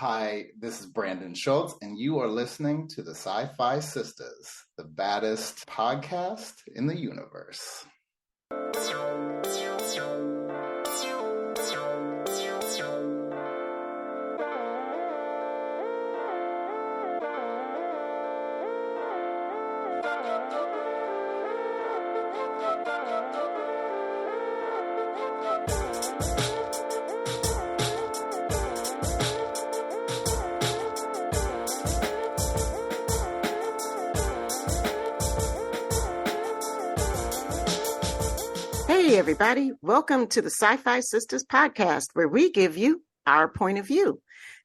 Hi, this is Brandon Schultz, and you are listening to the SyFy Sistas, the baddest podcast in the universe. Hey, everybody. Welcome to the SyFy Sistas podcast, where we give you our point of view.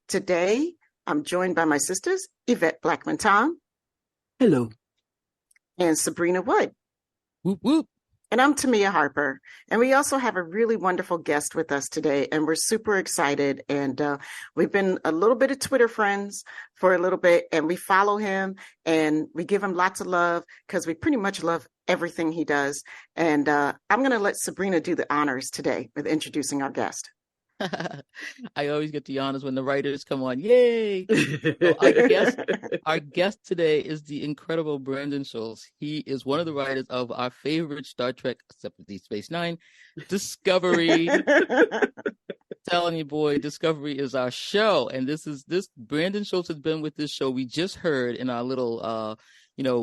Today, I'm joined by my sisters, Yvette Blackman-Tom. Hello. And Sabrina Wood. Whoop, whoop. And I'm Tamia Harper. And we also have a really wonderful guest with us today, and we're super excited. And we've been a little bit of Twitter friends for a little bit, and we follow him, and we give him lots of love because we pretty much love everything he does. And I'm going to let Sabrina do the honors today with introducing our guest. I always get the honors when the writers come on. Yay! So our guest today is the incredible Brandon Schultz. He is one of the writers of our favorite Star Trek, except for Deep Space Nine, Discovery. Telling you, boy, Discovery is our show. And this Brandon Schultz has been with this show. We just heard in our little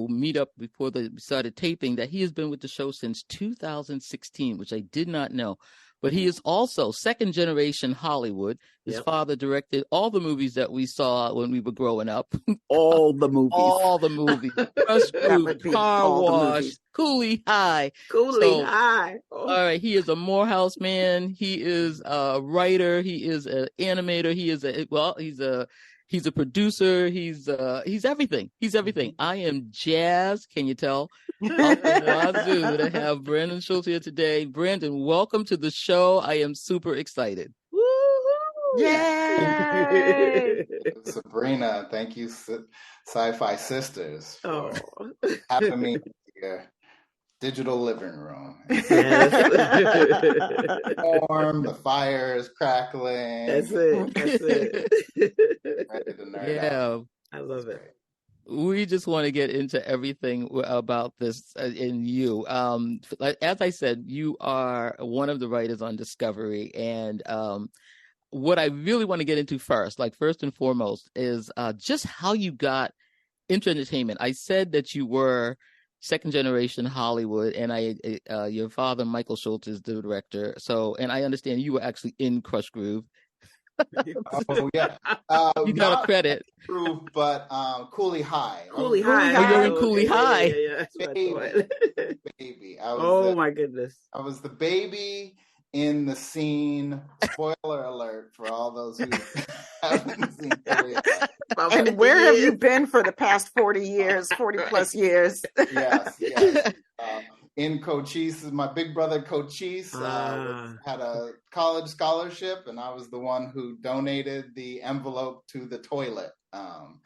meet up before we started taping that he has been with the show since 2016, which I did not know. But he is also second generation Hollywood. His father directed all the movies that we saw when we were growing up. All the movies. All the movies. Rush Group, Car Wash, Cooley High. High. Oh. All right. He is a Morehouse man. He is a writer. He is an animator. He's a producer. He's everything. He's everything. I am jazzed. Can you tell? Up in Wazoo to have Brandon Schultz here today. Brandon, welcome to the show. I am super excited. Woo-hoo! Yay! Sabrina, thank you, SyFy Sisters, for having me in your digital living room. Yes. Warm, the fire is crackling. That's it. Ready to nerd out. I love it. We just want to get into everything about this in you. As I said, you are one of the writers on Discovery. And what I really want to get into first and foremost, is just how you got into entertainment. I said that you were second generation Hollywood, and your father, Michael Schultz, is the director. And I understand you were actually in Crush Groove. Oh yeah, you got a credit. True, but Cooley High. Cooley High. Oh, you're in Cooley High. Yeah. Baby. My goodness. I was the baby in the scene. Spoiler alert for all those who haven't seen Cooley High. And where have you been for the past 40 plus years? Yes. In Cochise, my big brother Cochise had a college scholarship, and I was the one who donated the envelope to the toilet. Wow.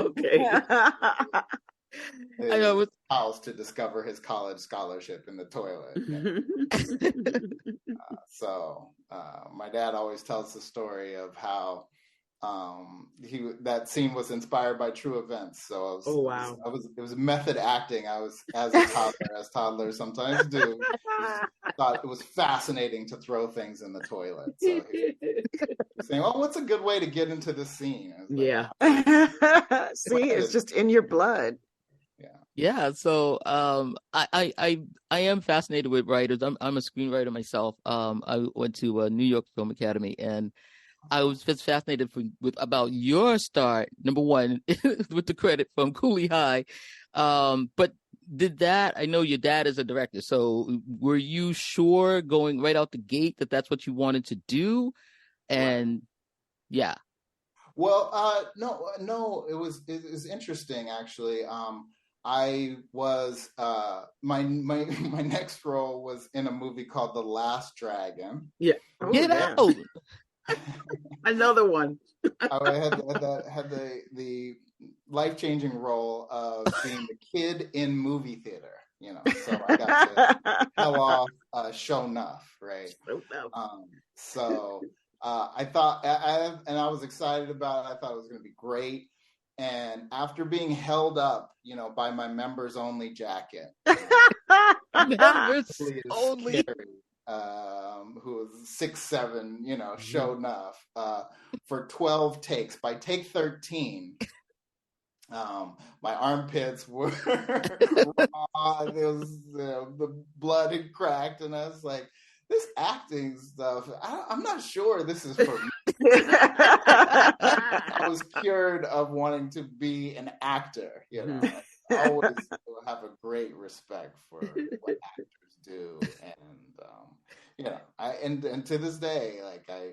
Okay. I know house to discover his college scholarship in the toilet. So my dad always tells the story of how that scene was inspired by true events. So it was method acting. I was as a toddler, as toddlers sometimes do. I thought it was fascinating to throw things in the toilet. So saying, "Well, what's a good way to get into this scene?" See, it's just in your blood. Yeah. So I am fascinated with writers. I'm a screenwriter myself. I went to New York Film Academy, and I was just fascinated about your start, number one, with the credit from Cooley High. But I know your dad is a director, so were you sure going right out the gate that that's what you wanted to do? And yeah. Well, no, it was interesting actually. I was my next role was in a movie called The Last Dragon. Yeah. Get out. Another one. I had the life-changing role of being the kid in movie theater, so I got to tell off show enough, right? So I was excited about it. I thought it was going to be great. And after being held up, by my members only jacket, members only, who was 6'7", show enough, for 12 takes. By take 13, my armpits were raw. The blood had cracked, and I was like, this acting stuff, I'm not sure this is for me. I was cured of wanting to be an actor, I always have a great respect for what actors do, and and to this day, like I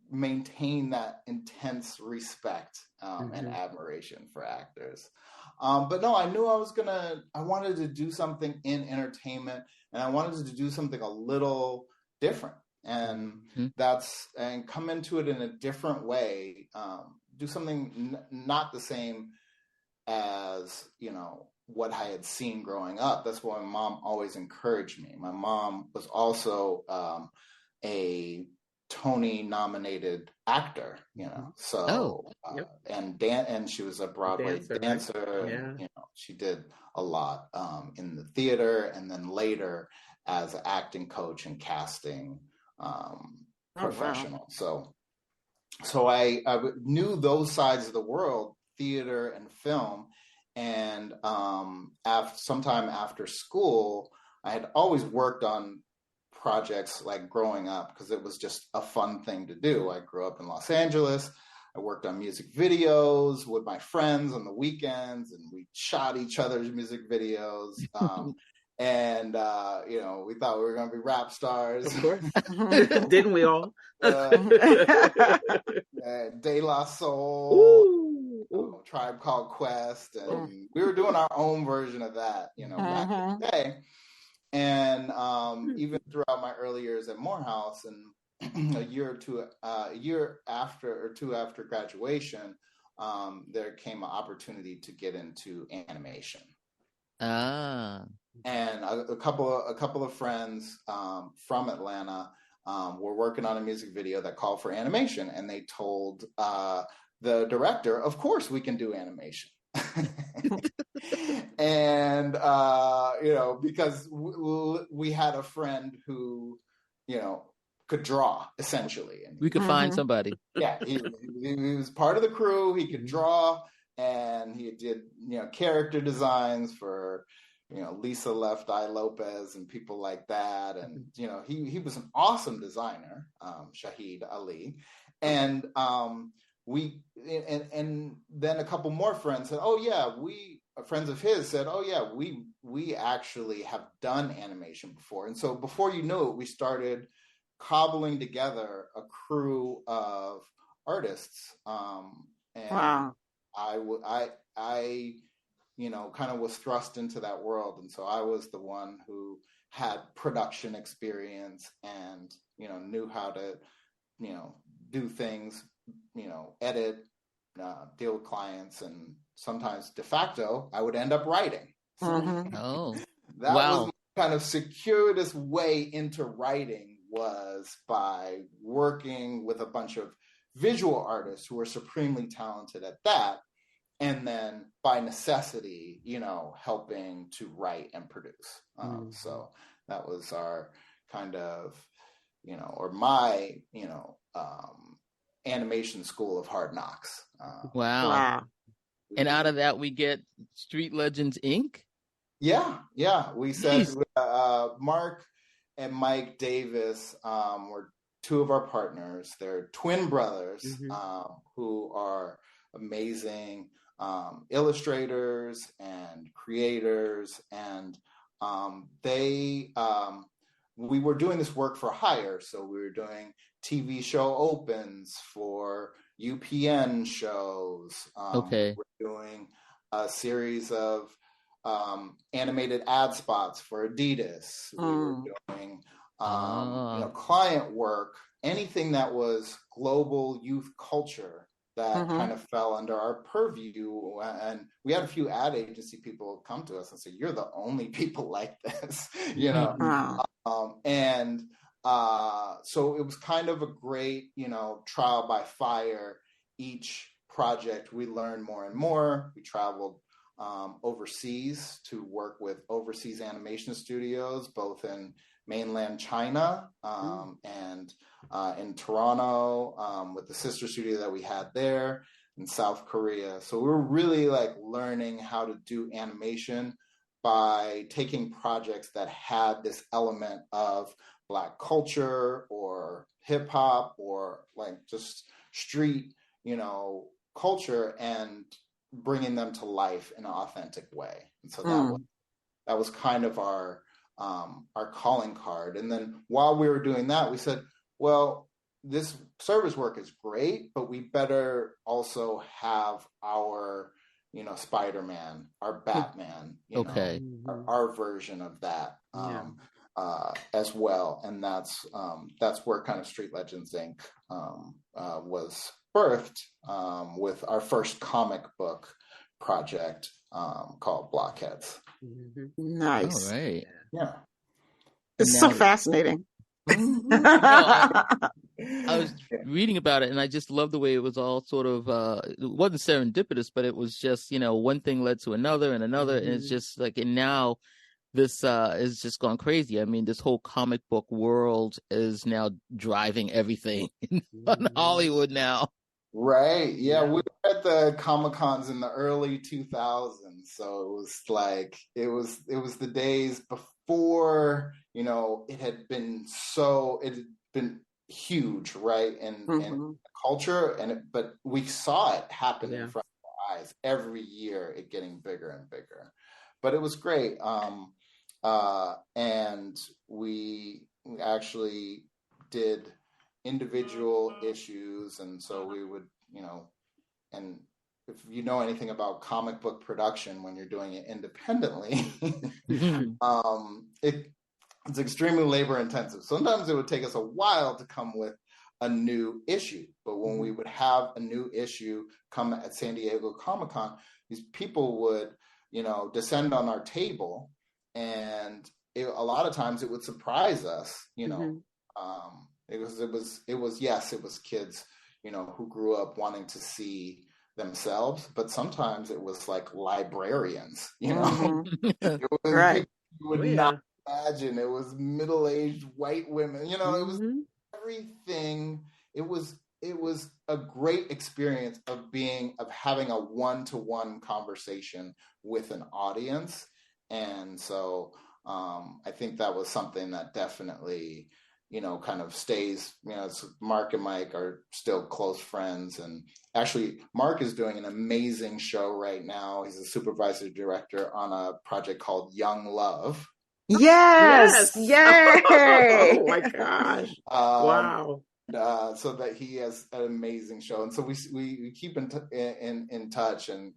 maintain that intense respect and admiration for actors. But no, I knew I wanted to do something in entertainment, and I wanted to do something a little different, and and come into it in a different way, do something not the same as, what I had seen growing up. That's why my mom always encouraged me. My mom was also a Tony-nominated actor, and she was a Broadway dancer. And, she did a lot in the theater, and then later as an acting coach and casting professional. Wow. So I knew those sides of the world, theater and film, and sometime after school, I had always worked on projects like growing up because it was just a fun thing to do. I grew up in Los Angeles. I worked on music videos with my friends on the weekends, and we shot each other's music videos. And we thought we were going to be rap stars. Of course. Didn't we all? De La Soul, Tribe Called Quest, and we were doing our own version of that, back in the day. And even throughout my early years at Morehouse, and a year or two after graduation, there came an opportunity to get into animation. And a couple of friends from Atlanta were working on a music video that called for animation, and they told the director, "Of course, we can do animation." And because we had a friend who could draw, essentially, and we could find somebody. Yeah, he was part of the crew. He could draw, and he did character designs for Lisa Left Eye Lopez and people like that. And he was an awesome designer, Shahid Ali. And and then a couple more friends said, "Oh yeah, friends of his said, oh yeah, we actually have done animation before." And so before you knew it, we started cobbling together a crew of artists. And wow. I kind of was thrust into that world. And so I was the one who had production experience and, knew how to, do things, edit, deal with clients, and sometimes de facto, I would end up writing. So that was my kind of circuitous way into writing, was by working with a bunch of visual artists who were supremely talented at that. And then by necessity, helping to write and produce. So that was our kind of, or my, animation school of hard knocks. Wow. And out of that, we get Street Legends, Inc.? Yeah. We said Mark and Mike Davis were two of our partners. They're twin brothers who are amazing illustrators and creators, and we were doing this work for hire. So we were doing TV show opens for UPN shows. We're doing a series of animated ad spots for Adidas. We were doing client work, anything that was global youth culture that kind of fell under our purview. And we had a few ad agency people come to us and say, "You're the only people like this," so it was kind of a great, trial by fire. Each project we learned more and more. We traveled overseas to work with overseas animation studios, both in mainland China and in Toronto, with the sister studio that we had there, in South Korea. So we were really like learning how to do animation by taking projects that had this element of Black culture or hip hop or like just street, culture, and bringing them to life in an authentic way. And so that was kind of our calling card. And then while we were doing that, we said, well, this service work is great, but we better also have our, Spider-Man, our Batman, our version of that as well. And that's where kind of Street Legends Inc. Was birthed with our first comic book project called Blokhedz. Nice. All right. Yeah. It's so fascinating. I was reading about it, and I just love the way it was all sort of it wasn't serendipitous, but it was just one thing led to another and another, and it's just like, and now this is just gone crazy. I mean, this whole comic book world is now driving everything in Hollywood now. Right. Yeah. We were at the Comic-Cons in the early 2000s. So it was like, it was the days before, it had been huge, right? In culture, but we saw it happen in front of our eyes every year, it getting bigger and bigger. But it was great. And we actually did individual issues, and so we would, and if you know anything about comic book production, when you're doing it independently, it's extremely labor intensive. Sometimes it would take us a while to come with a new issue, but when we would have a new issue come at San Diego Comic-Con, these people would, descend on our table, and a lot of times it would surprise us, It was kids, who grew up wanting to see themselves, but sometimes it was like librarians, It was right. You would not imagine. It was middle-aged white women, it was everything. It was a great experience of having a one-to-one conversation with an audience. And so I think that was something that definitely, kind of stays, Mark and Mike are still close friends. And actually, Mark is doing an amazing show right now. He's a supervisor director on a project called Young Love. Yes. Yay. Oh my gosh. Wow. So that he has an amazing show. And so we keep in touch, and,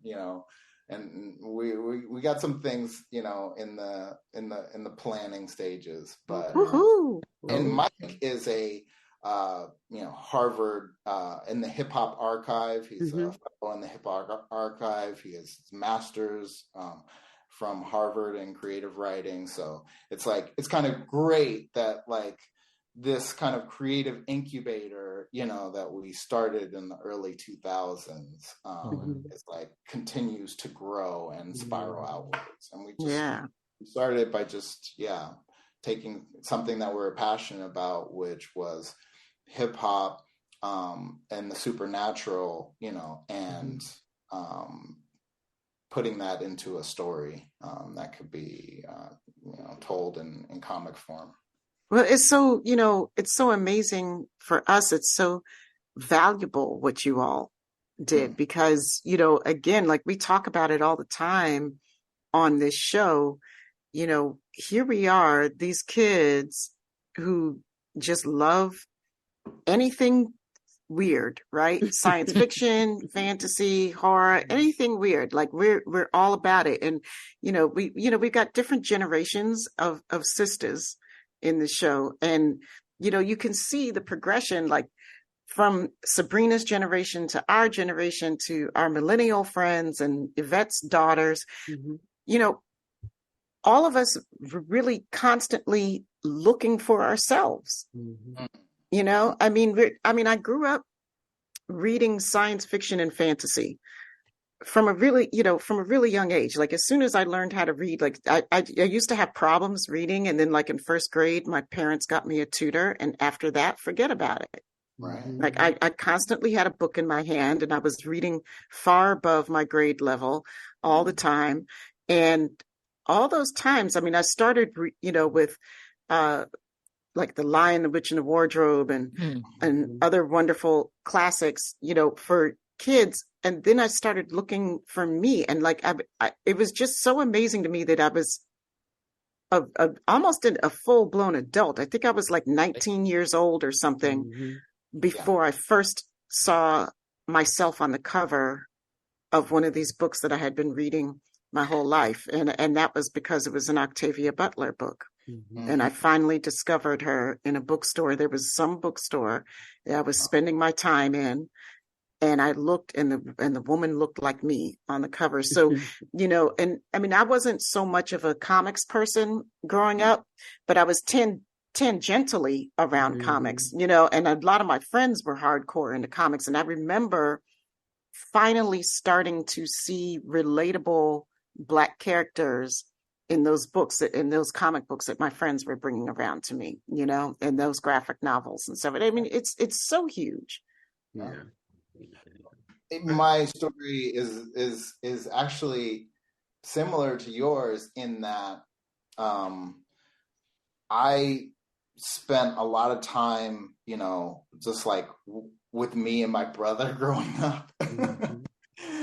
and we got some things, in the planning stages, but and Mike is a Harvard in the hip hop archive. He's a fellow in the hip hop archive. He has his master's from Harvard in creative writing. So it's kind of great that like this kind of creative incubator, that we started in the early 2000s, it's like continues to grow and spiral outwards. And we started by just, taking something that we're passionate about, which was hip hop, and the supernatural, and, putting that into a story, that could be, told in comic form. Well, it's so, it's so amazing for us. It's so valuable what you all did, because, again, like we talk about it all the time on this show, here we are, these kids who just love anything weird, right? Science fiction, fantasy, horror, anything weird. Like we're all about it. And, we've got different generations of sisters in the show. And, you can see the progression, like from Sabrina's generation to our generation to our millennial friends and Yvette's daughters, all of us were really constantly looking for ourselves. You know, I mean, I grew up reading science fiction and fantasy from a really young age. Like, as soon as I learned how to read, like I used to have problems reading, and then like in first grade, my parents got me a tutor, and after that, forget about it. Right. Like I constantly had a book in my hand, and I was reading far above my grade level all the time. And all those times, I mean, I started, with like The Lion, the Witch, and the Wardrobe, and other wonderful classics, for kids. And then I started looking for me, and like it was just so amazing to me that I was almost a full blown adult. I think I was like 19 years old or something before I first saw myself on the cover of one of these books that I had been reading my whole life, and that was because it was an Octavia Butler book. And I finally discovered her in a bookstore. There was some bookstore that I was spending my time in, and I looked, and the woman looked like me on the cover. So, and I mean, I wasn't so much of a comics person growing up, but I was tangentially around comics, and a lot of my friends were hardcore into comics. And I remember finally starting to see relatable Black characters in those books, in those comic books that my friends were bringing around to me, and those graphic novels and stuff. I mean, it's so huge. Yeah. My story is actually similar to yours in that I spent a lot of time, just like with me and my brother growing up.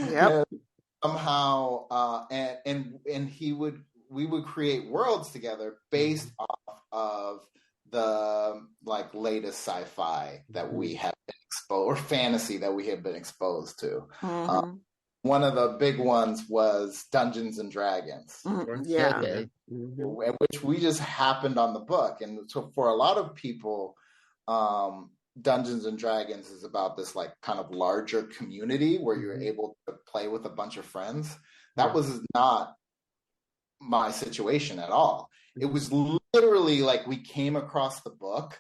Yep. Somehow, and we would create worlds together based off of the like latest sci-fi that we have been exposed, or fantasy that we have been exposed to. One of the big ones was Dungeons and Dragons, which we just happened on the book. And so for a lot of people, Dungeons and Dragons is about this like kind of larger community where you're able to play with a bunch of friends. That was not my situation at all. It was literally like we came across the book,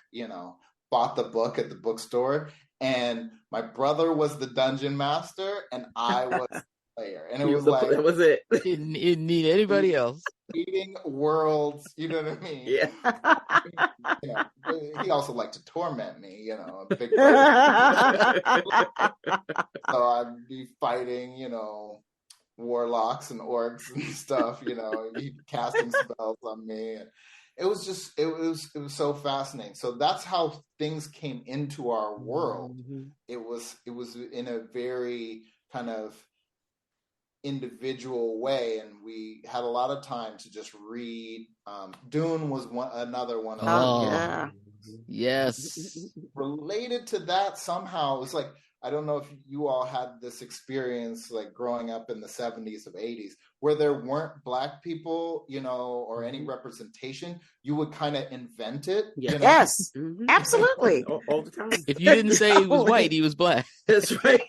bought the book at the bookstore, and my brother was the dungeon master and I was the player. And it was like, that was it. Didn't need anybody else. Creating worlds, you know what I mean? Yeah. He also liked to torment me, a big brother. So I'd be fighting, warlocks and orcs and stuff, he casting spells on me. And it was so fascinating. So that's how things came into our world. It was in a very kind of individual way, and we had a lot of time to just read. Dune was another one of yeah. Yes. Related to that somehow. It was like, I don't know if you all had this experience like growing up in the 70s or 80s where there weren't Black people, or any representation. You would kind of invent it. Yes, absolutely. All the time. If you didn't say he was white, he was Black. That's right.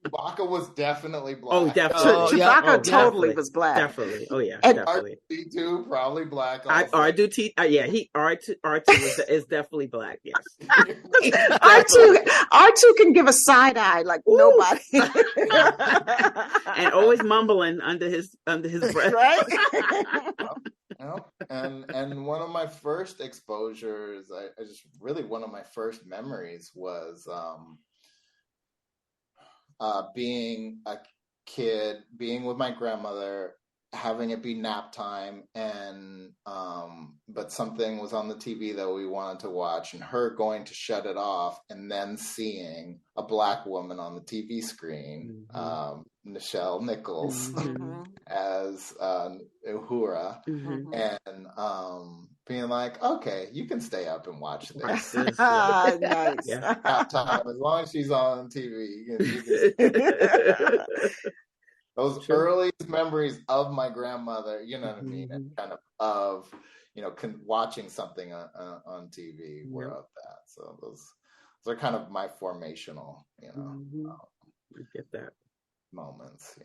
Chewbacca was definitely Black. Oh, definitely. Chewbacca totally was Black. Definitely. Oh, yeah, definitely. R2 probably Black. R2, R2 is definitely Black. Yes. R2 can give a side eye like nobody, and always mumbling under his breath. Right. And one of my first exposures, one of my first memories was being a kid, being with my grandmother, having it be nap time, and but something was on the TV that we wanted to watch, and her going to shut it off, and then seeing a Black woman on the TV screen, Nichelle Nichols as Uhura, and being like, okay, you can stay up and watch this. Nice. Nap time, as long as she's on TV. Those earliest memories of my grandmother, you know what I mean, and kind of watching something on TV were of that. So those are kind of my formational, I get that. moments.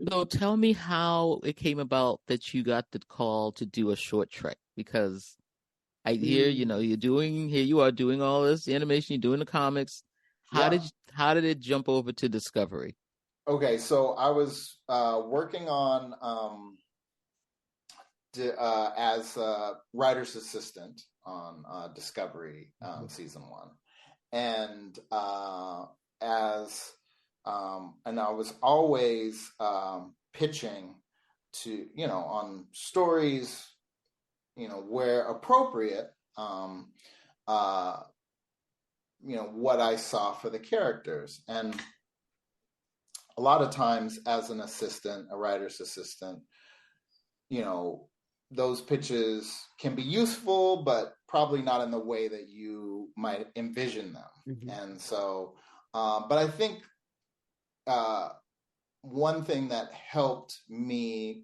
So tell me how it came about that you got the call to do a short trek, because I hear, here you are doing all this animation, you're doing the comics. How did it jump over to Discovery? Okay, so I was working on as a writer's assistant on Discovery season 1, and and I was always pitching to on stories, where appropriate, what I saw for the characters. And a lot of times as an assistant, a writer's assistant, those pitches can be useful, but probably not in the way that you might envision them. Mm-hmm. And so, but I think one thing that helped me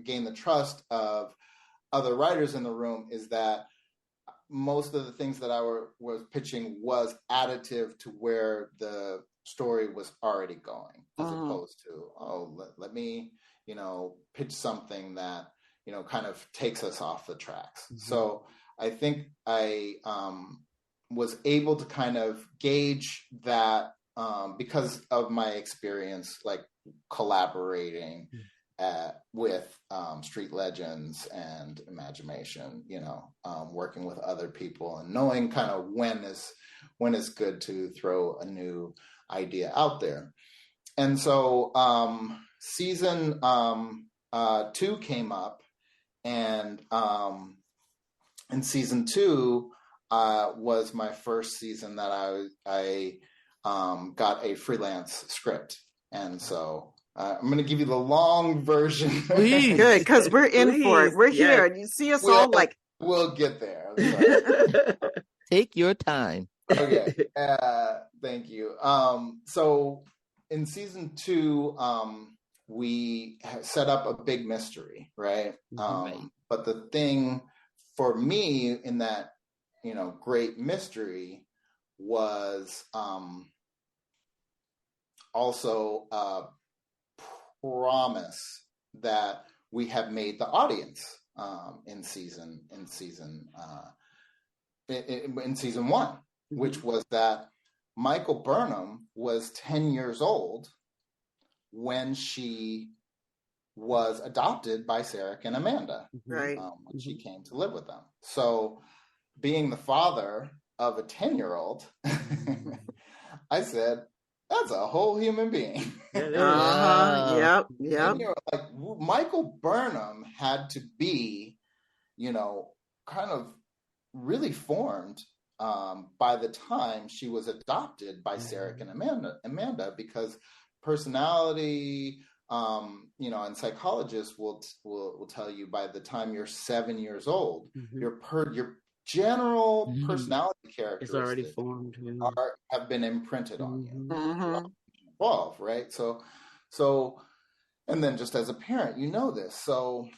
gain the trust of other writers in the room is that most of the things that I was pitching was additive to where the story was already going, as opposed to, let me, pitch something that, kind of takes us off the tracks. Mm-hmm. So I think I was able to kind of gauge that because of my experience, like collaborating with Street Legends and Imagination, working with other people and knowing kind of when is good to throw a new idea out there. And so season 2 came up, and season 2 was my first season that I got a freelance script. And so I'm going to give you the long version. Please. Good, because we're in for it. We're here. You see us all like... We'll get there. Take your time. Okay. Thank you. So in season 2, we set up a big mystery, right? But the thing for me in that, great mystery was also a promise that we have made the audience in season 1, which was that Michael Burnham was 10 years old when she was adopted by Sarek and Amanda, right? When she came to live with them. So being the father of a 10-year-old, I said, that's a whole human being. Yep. Like Michael Burnham had to be, kind of really formed by the time she was adopted by Sarek and Amanda, because personality, and psychologists will tell you by the time you're 7 years old, your general personality characteristics is already formed, have been imprinted on you. Evolve, right? So, and then just as a parent, this. So,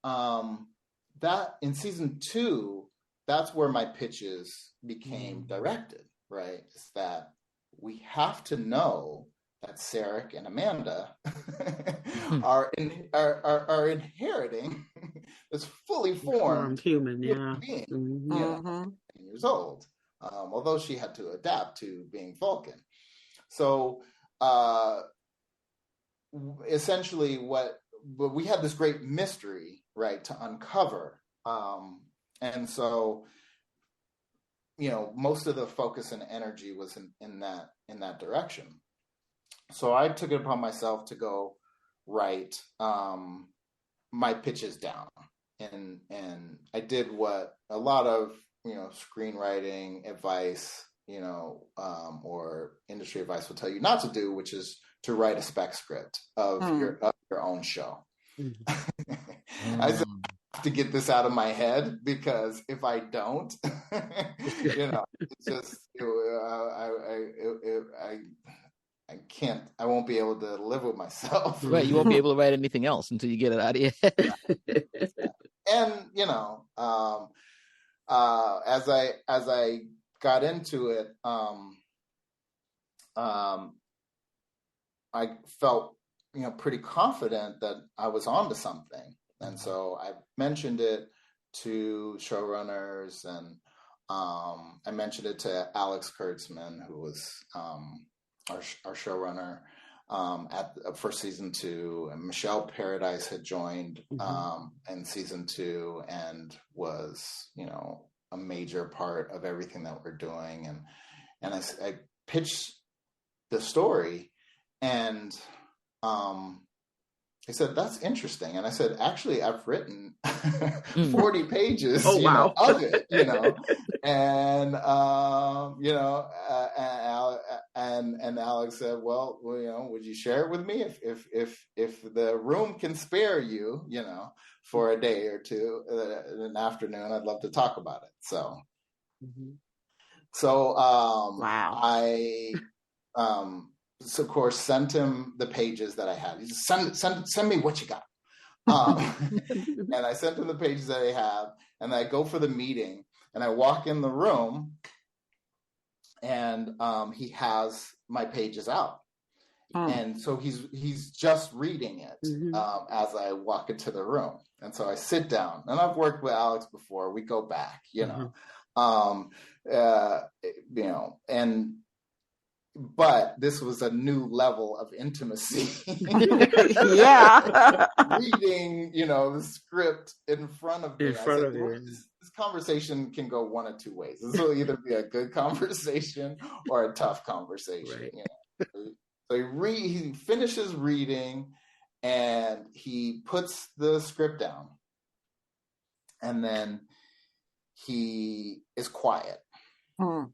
that in season 2, that's where my pitches became directed, right? Is that we have to know that Sarek and Amanda are inheriting this fully formed human being, 10 years old, although she had to adapt to being Vulcan. So essentially but we had this great mystery, right, to uncover. And so, most of the focus and energy was in that direction. So I took it upon myself to go write my pitches down, and I did what a lot of screenwriting advice, or industry advice will tell you not to do, which is to write a spec script of your own show. I said, I have to get this out of my head, because if I don't, it's just I won't be able to live with myself. Right, you won't be able to write anything else until you get it out of your head. And as I got into it, I felt, pretty confident that I was onto something. And so I mentioned it to showrunners, and I mentioned it to Alex Kurtzman, who was our showrunner for season 2, and Michelle Paradise had joined in season 2 and was, a major part of everything that we're doing. And I pitched the story, and I said, that's interesting. And I said, actually, I've written 40 pages, of it, and, and Alex said, well, would you share it with me if the room can spare you, for a day or two, an afternoon, I'd love to talk about it. So, wow. I, so of course, sent him the pages that I had. He said, send me what you got. And I sent him the pages that I have, and I go for the meeting, and I walk in the room, and he has my pages out. And so he's just reading it as I walk into the room. And so I sit down, and I've worked with Alex before. We go back, but this was a new level of intimacy. Yeah. Reading, the script in front of me. This conversation can go one of two ways. This will either be a good conversation or a tough conversation. Right. So he finishes reading, and he puts the script down, and then he is quiet. And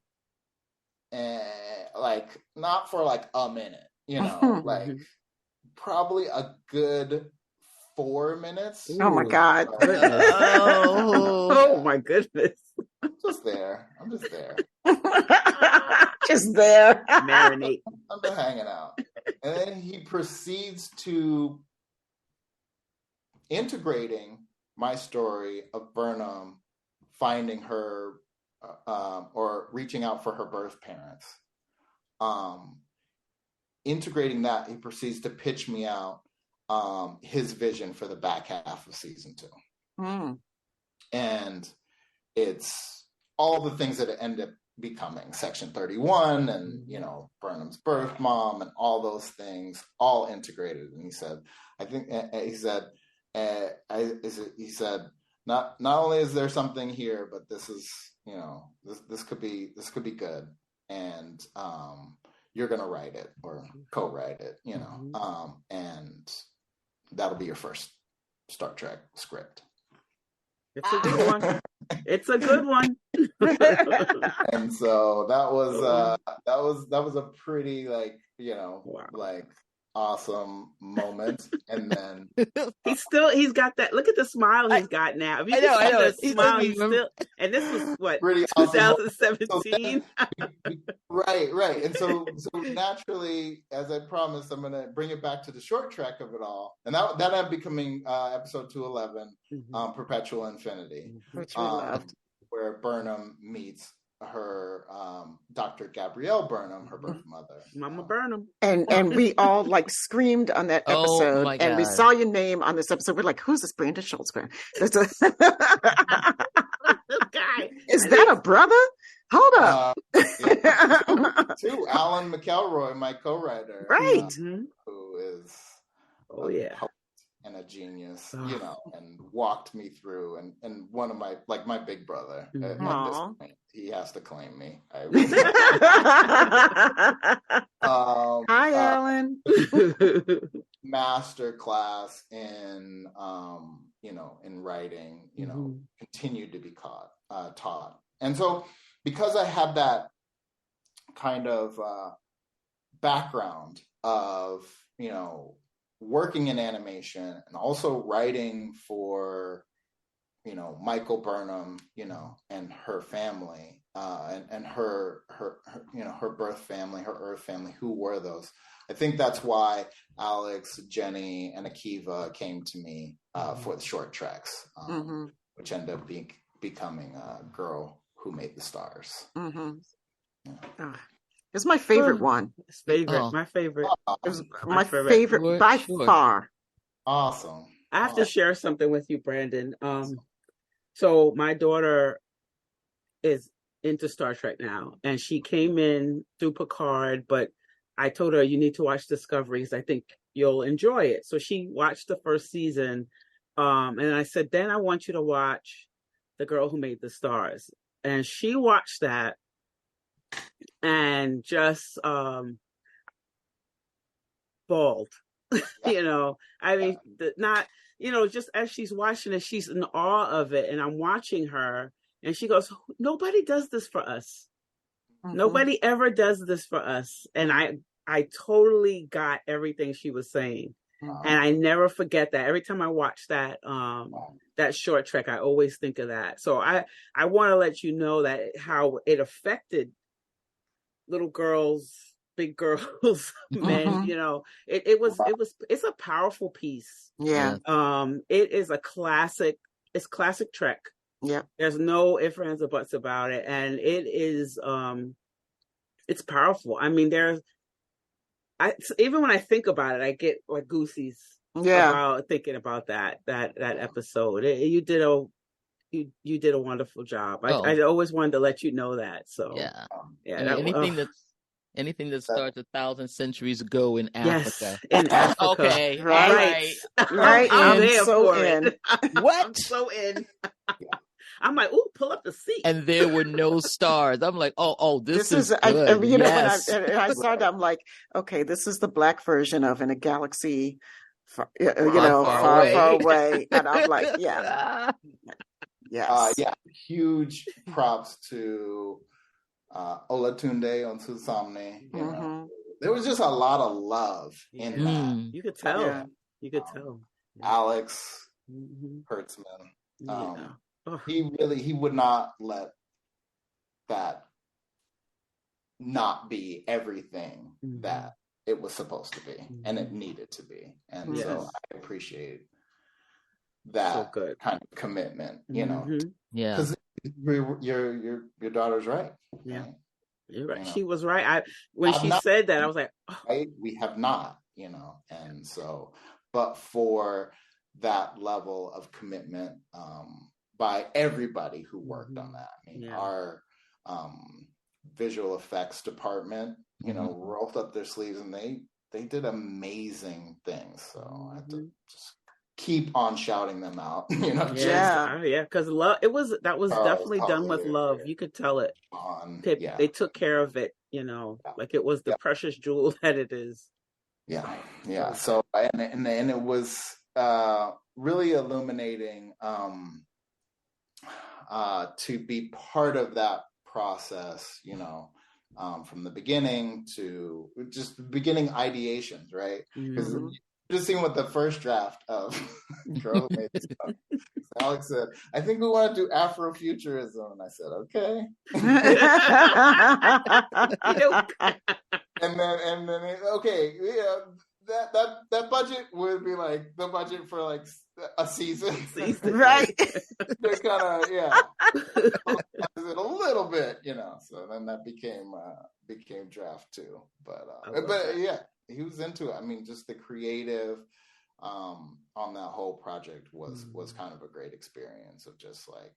not for a minute, probably a good 4 minutes. Oh my God. Oh my goodness. I'm just there. Just there. Marinate. I'm just hanging out. And then he proceeds to integrating my story of Burnham finding her or reaching out for her birth parents. Integrating that, he proceeds to pitch me out his vision for the back half of season 2. And it's all the things that end up becoming Section 31 and, Burnham's birth mom and all those things all integrated. And he said, not only is there something here, but this is, this could be good. And you're going to write it or co-write it, and that'll be your first Star Trek script. It's a good one. It's a good one. And so that was a pretty awesome moment. And then he's got that. Look at the smile he's got now. I know. Smile, he's still, and this was what, 2017. Right. And so naturally, as I promised, I'm going to bring it back to the short track of it all, and that ended up becoming episode 211, Perpetual Infinity, which we loved, where Burnham meets her Dr. Gabrielle Burnham, her birth mother, Mama Burnham, and we all screamed on that episode, and we saw your name on this episode. We're like, "Who's this Brandon Schultz guy? Is that a brother? Hold up." To Alan McElroy, my co-writer, right, who is and a genius, and walked me through, and one of my my big brother. At this point, he has to claim me. Hi, Alan. Master class in in writing, continued to be taught, and so because I had that kind of background of working in animation and also writing for Michael Burnham, and her family, and her birth family, her Earth family. Who were those? I think that's why Alex, Jenny, and Akiva came to me for the short tracks, which ended up becoming Girl Who Made the Stars. Yeah. It's my favorite one. It's favorite. My favorite. It was my favorite by far. Awesome. I have to share something with you, Brandon. So my daughter is into Star Trek now, and she came in through Picard, but I told her, you need to watch Discoveries. I think you'll enjoy it. So she watched the first season. And I said, then I want you to watch The Girl Who Made the Stars. And she watched that and just bawled. You know, I mean, just as she's watching it, she's in awe of it. And I'm watching her and she goes, nobody does this for us. Mm-hmm. Nobody ever does this for us. And I totally got everything she was saying. And I never forget that. Every time I watch that that short trek, I always think of that. So I want to let you know that how it affected little girls, big girls, men. You know, it's a powerful piece. Yeah. It is a classic. It's classic Trek. Yeah. There's no ifs, ands, or buts about it, and it is. It's powerful. I mean, even when I think about it, I get like goosies. Yeah, about thinking about that episode. You did a wonderful job. I always wanted to let you know that. So yeah. Anything that starts 1,000 centuries ago in Africa. Yes, in Africa. Okay, right. I'm there for it. What? I'm so in. I'm like, ooh, pull up the seat. And there were no stars. I'm like, this is good. Yes. When I started, I'm like, okay, this is the black version of In a Galaxy, far away. And I'm like, yeah. Yes. Huge props to Olatunde on Consummate. You know, there was just a lot of love in that. You could tell. Yeah. You could tell. Alex Kurtzman. He would not let that not be everything that it was supposed to be and it needed to be. And so I appreciate that kind of commitment, you know. Yeah. Because your daughter's right. Yeah. Right? You're right. You know? She was right. When she said that, I was like, right? We have not, you know. And so, but for that level of commitment, by everybody who worked on that. I mean, our visual effects department, you know, rolled up their sleeves and they did amazing things. So I have to just keep on shouting them out. You know, because love. That was definitely done with love. You could tell it. They took care of it. You know, like it was the precious jewel that it is. Yeah. So and it was really illuminating. To be part of that process, you know, from the beginning to just the beginning ideations, right? Because just seeing what the first draft of Girl Who Made the Stars. Alex said, I think we want to do Afrofuturism. And I said, okay. and then okay, that budget would be like the budget for like a season. Right. They kind of it a little bit, you know. So then that became draft 2. But he was into it. I mean, just the creative on that whole project was kind of a great experience of just like,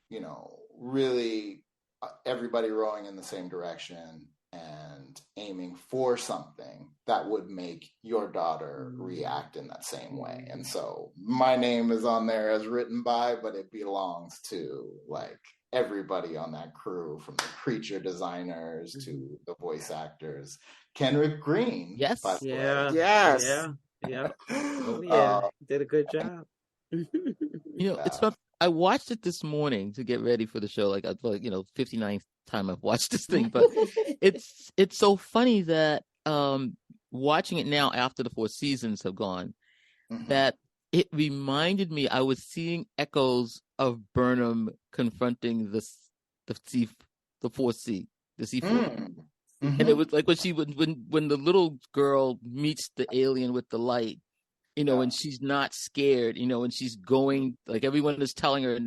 you know, really everybody rowing in the same direction and aiming for something that would make your daughter react in that same way. And so my name is on there as written by, but it belongs to like everybody on that crew, from the creature designers to the voice actors. Kenrick Green. Yes. Yes. Did a good job. You know, it's fun. I watched it this morning to get ready for the show. Like, 59th time I've watched this thing, but it's so funny that watching it now after the 4 seasons have gone, that it reminded me I was seeing echoes of Burnham confronting the C4. And it was like when the little girl meets the alien with the light, you know, and she's not scared, you know, and she's going, like everyone is telling her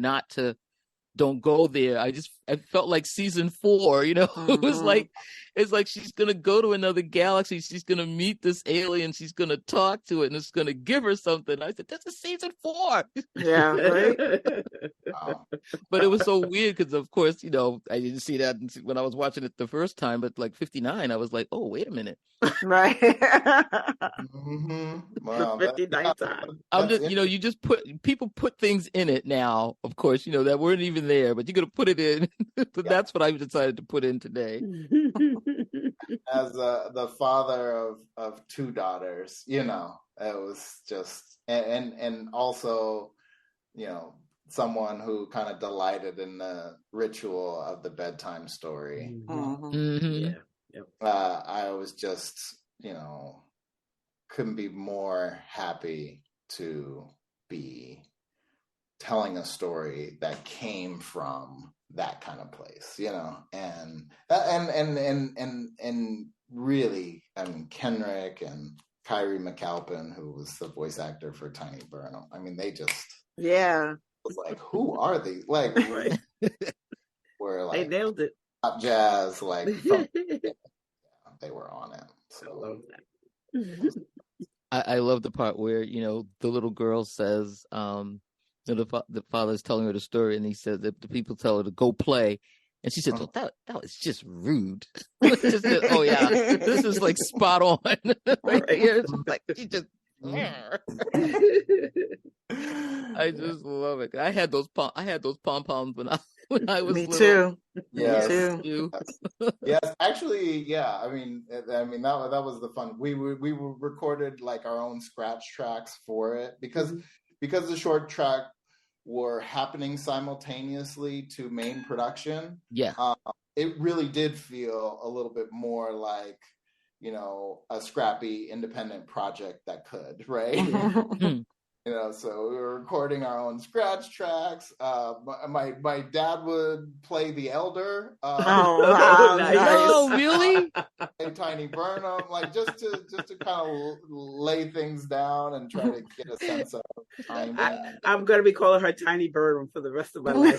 don't go there. I just it felt like season 4, you know. It was like, it's like she's gonna go to another galaxy, she's gonna meet this alien, she's gonna talk to it, and it's gonna give her something. I said, this is season 4. Yeah, right. But it was so weird because, of course, you know, I didn't see that when I was watching it the first time, but like 59, I was like, oh, wait a minute. Right. Wow, 59 time. I'm just, you know, people put things in it now, of course, you know, that weren't even there, but you're going to put it in. But that's what I decided to put in today. As the father of 2 daughters, you know, it was just, and also, you know, someone who kind of delighted in the ritual of the bedtime story. Mm-hmm. Yeah. I was just, you know, couldn't be more happy to be telling a story that came from that kind of place, you know, and really, I mean, Kenrick and Kyrie McAlpin, who was the voice actor for Tiny Burnham, I mean, they just was like, who are these? Like, Right. were like, they nailed it. Pop jazz, like, from, they were on it. So. I love that. I love the part where, you know, the little girl says, the father's telling her the story, and he said that the people tell her to go play, and she said, "Oh, that was just rude." Just said, oh yeah, this is like spot on right here. It's like she just. I just love it. I had those pom poms when I was Me little. too. Yes. Me too. Yes, actually, yeah. I mean that was the fun. We recorded like our own scratch tracks for it because the short track were happening simultaneously to main production. Yeah, it really did feel a little bit more like, you know, a scrappy independent project that could, right? You know, so we were recording our own scratch tracks. My dad would play the elder. No, really? Tiny Burnham, like just to kind of lay things down and try to get a sense of timing. I'm going to be calling her Tiny Burnham for the rest of my life.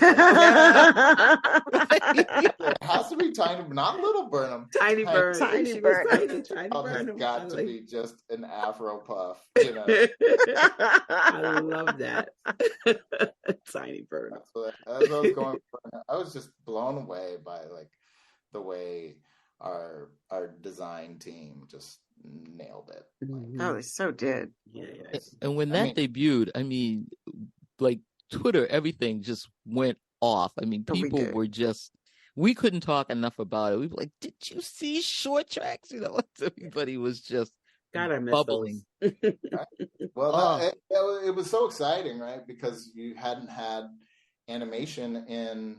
It has to be Tiny, not Little Burnham. Tiny Burnham. Tiny Burnham. Tiny Burnham. It's got to be just an Afro puff, you know. I love that. Tiny Burnham. As I was going, I was just blown away by like the way our design team just nailed it. Oh, they so did. Yeah. And when that debuted, I mean, like Twitter, everything just went off. I mean, people were just, we couldn't talk enough about it. We were like, did you see short tracks? You know, everybody was just God, I miss bubbling. Well, it was so exciting, right? Because you hadn't had animation in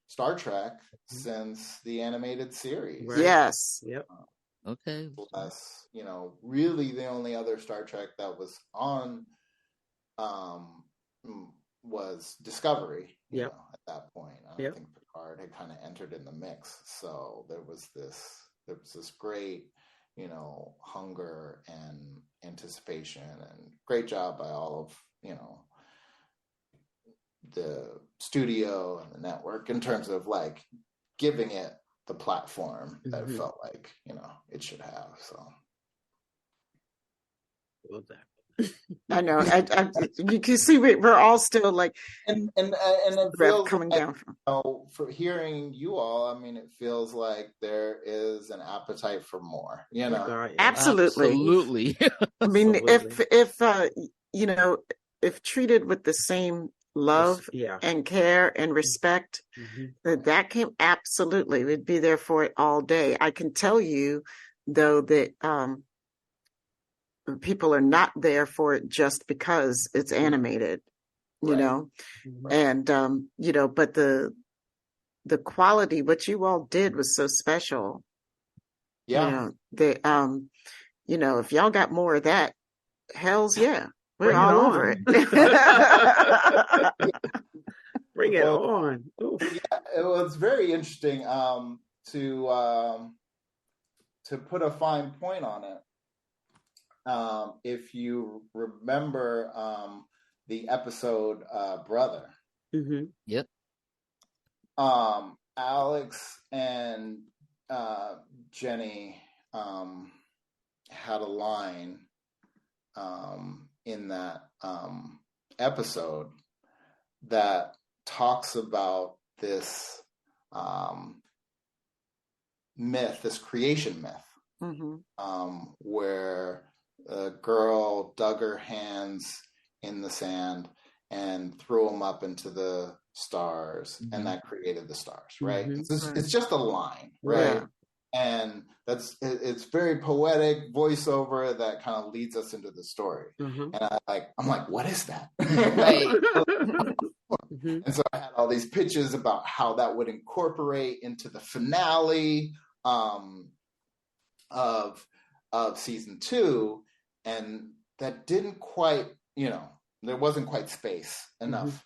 Star Trek since the animated series. Right. Yes. Yep. Okay. Plus, you know, really the only other Star Trek that was on was Discovery. You know, at that point, I think Picard had kind of entered in the mix. So there was this great, you know, hunger and anticipation, and great job by all of, you know, the studio and the network in terms of like giving it the platform that it felt like, you know, it should have. So love that. I know. You can see we're all still like, and it feels coming like, down from. You know, for hearing you all, I mean, it feels like there is an appetite for more. You know, absolutely. I mean, if you know, if treated with the same love and care and respect, that came absolutely. We'd be there for it all day. I can tell you, though, that people are not there for it just because it's animated, you know, and you know, but the quality, what you all did was so special. Yeah. You know, you know, if y'all got more of that, hell's yeah. We're all over it. Bring it on. Yeah, it was very interesting to put a fine point on it. If you remember the episode Brother. Yep. Alex and Jenny had a line in that episode that talks about this myth, this creation myth, where a girl dug her hands in the sand and threw them up into the stars, and that created the stars, right? It's just a line, right? Yeah. And it's very poetic voiceover that kind of leads us into the story. And I'm like, what is that? Right. And so I had all these pitches about how that would incorporate into the finale of season 2, and that didn't quite, there wasn't quite space enough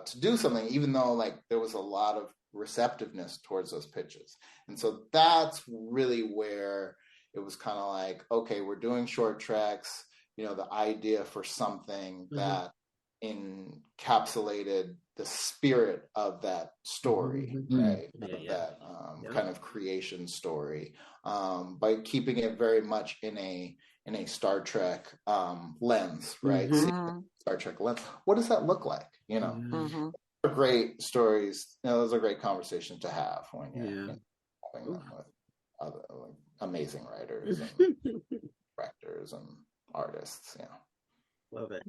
to do something, even though like there was a lot of receptiveness towards those pitches. And so that's really where it was kind of like, okay, we're doing short tracks, the idea for something that encapsulated the spirit of that story, right? That kind of creation story, by keeping it very much in a Star Trek lens, right? Star Trek lens. What does that look like? Are great stories. Those are great conversations to have when you're having them with other amazing writers and directors and artists. Love it.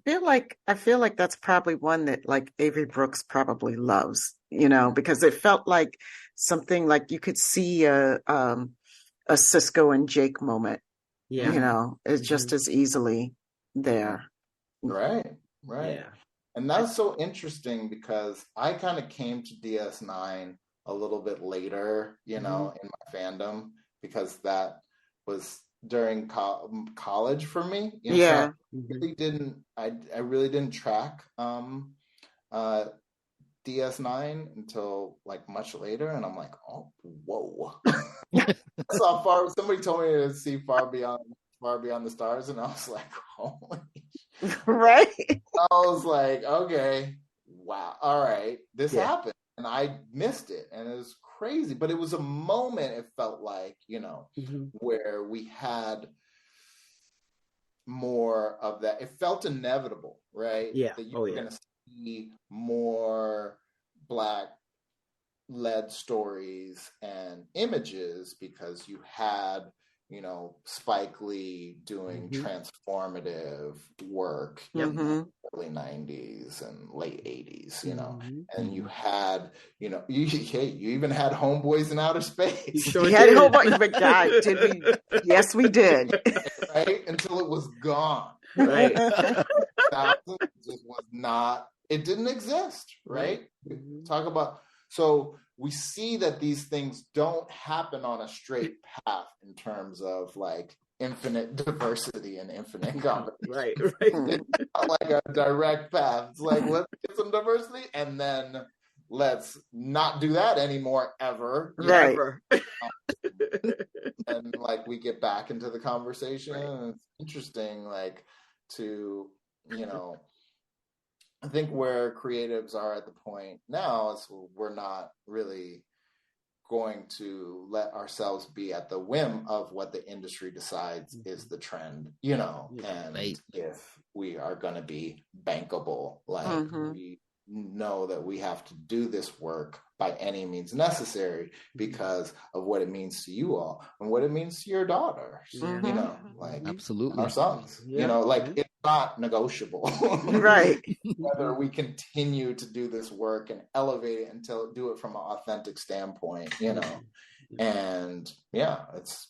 I feel like that's probably one that like Avery Brooks probably loves, because it felt like something like you could see a Cisco and Jake moment. It's just as easily there. Right. Yeah. And that's so interesting because I kind of came to DS9 a little bit later, in my fandom, because that was during college for me. So I really didn't track DS9 until like much later, and I'm like, oh, whoa! Somebody told me to see Far Beyond the Stars, and I was like, holy. Right. I was like, okay, wow, all right, this happened, and I missed it, and it was crazy, but it was a moment, it felt like, where we had more of that. It felt inevitable, right? That you were going to see more Black-led stories and images because you had Spike Lee doing transformative work in the early 90s and late 80s, and you had, you even had Homeboys in Outer Space. Sure had Homeboys, but God, did we? Yes, we did. Right? Until it was gone. Right? That just was not, it didn't exist, right? Talk about, so we see that these things don't happen on a straight path in terms of like infinite diversity and infinite competition. Right. It's not like a direct path. It's like, let's get some diversity and then let's not do that anymore ever. Right. And like we get back into the conversation. And it's interesting, like to, I think where creatives are at the point now is we're not really going to let ourselves be at the whim of what the industry decides is the trend, and if we are going to be bankable, like we know that we have to do this work by any means necessary because of what it means to you all and what it means to your daughters, like absolutely our sons, it's not negotiable, right? Whether we continue to do this work and elevate it until do it from an authentic standpoint, and it's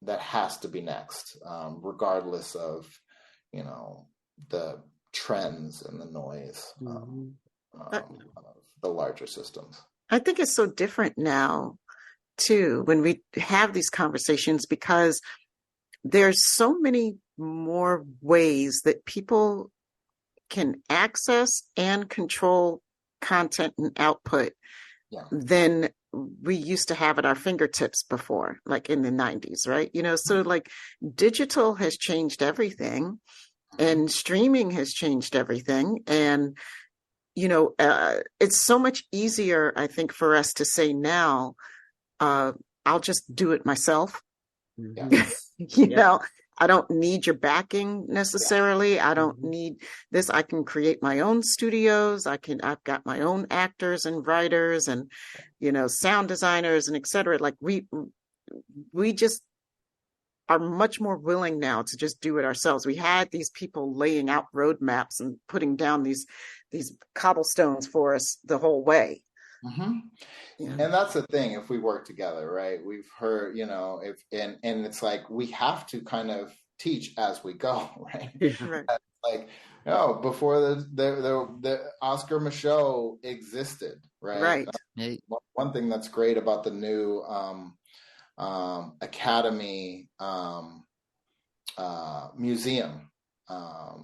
that has to be next, regardless of the trends and the noise of the larger systems. I think it's so different now too when we have these conversations because there's so many more ways that people can access and control content and output than we used to have at our fingertips before, like in the 90s, right? So like digital has changed everything and streaming has changed everything. And, it's so much easier, I think, for us to say now, I'll just do it myself. Mhm. You Yep. know, I don't need your backing necessarily. I don't Mhm. need this. I can create my own studios. I've got my own actors and writers and, sound designers and et cetera. Like we just are much more willing now to just do it ourselves. We had these people laying out roadmaps and putting down these cobblestones for us the whole way. Mm-hmm. Yeah. And that's the thing. If we work together, right? We've heard, and it's like we have to kind of teach as we go, right? Yeah. Right. Like, before the Oscar Michaud existed, right? Right. Hey, One thing that's great about the new Academy museum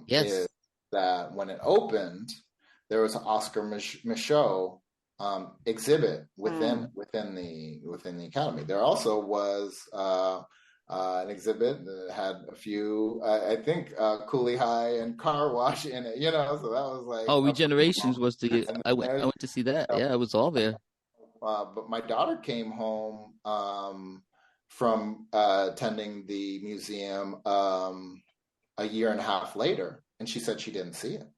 yes. is that when it opened, there was an Oscar Michaud exhibit within the Academy. There also was an exhibit that had a few, I think, Coolie High and Car Wash in it. So that was like Regenerations was and I went to see that. Yeah, it was all there. but my daughter came home from attending the museum a year and a half later, and she said she didn't see it.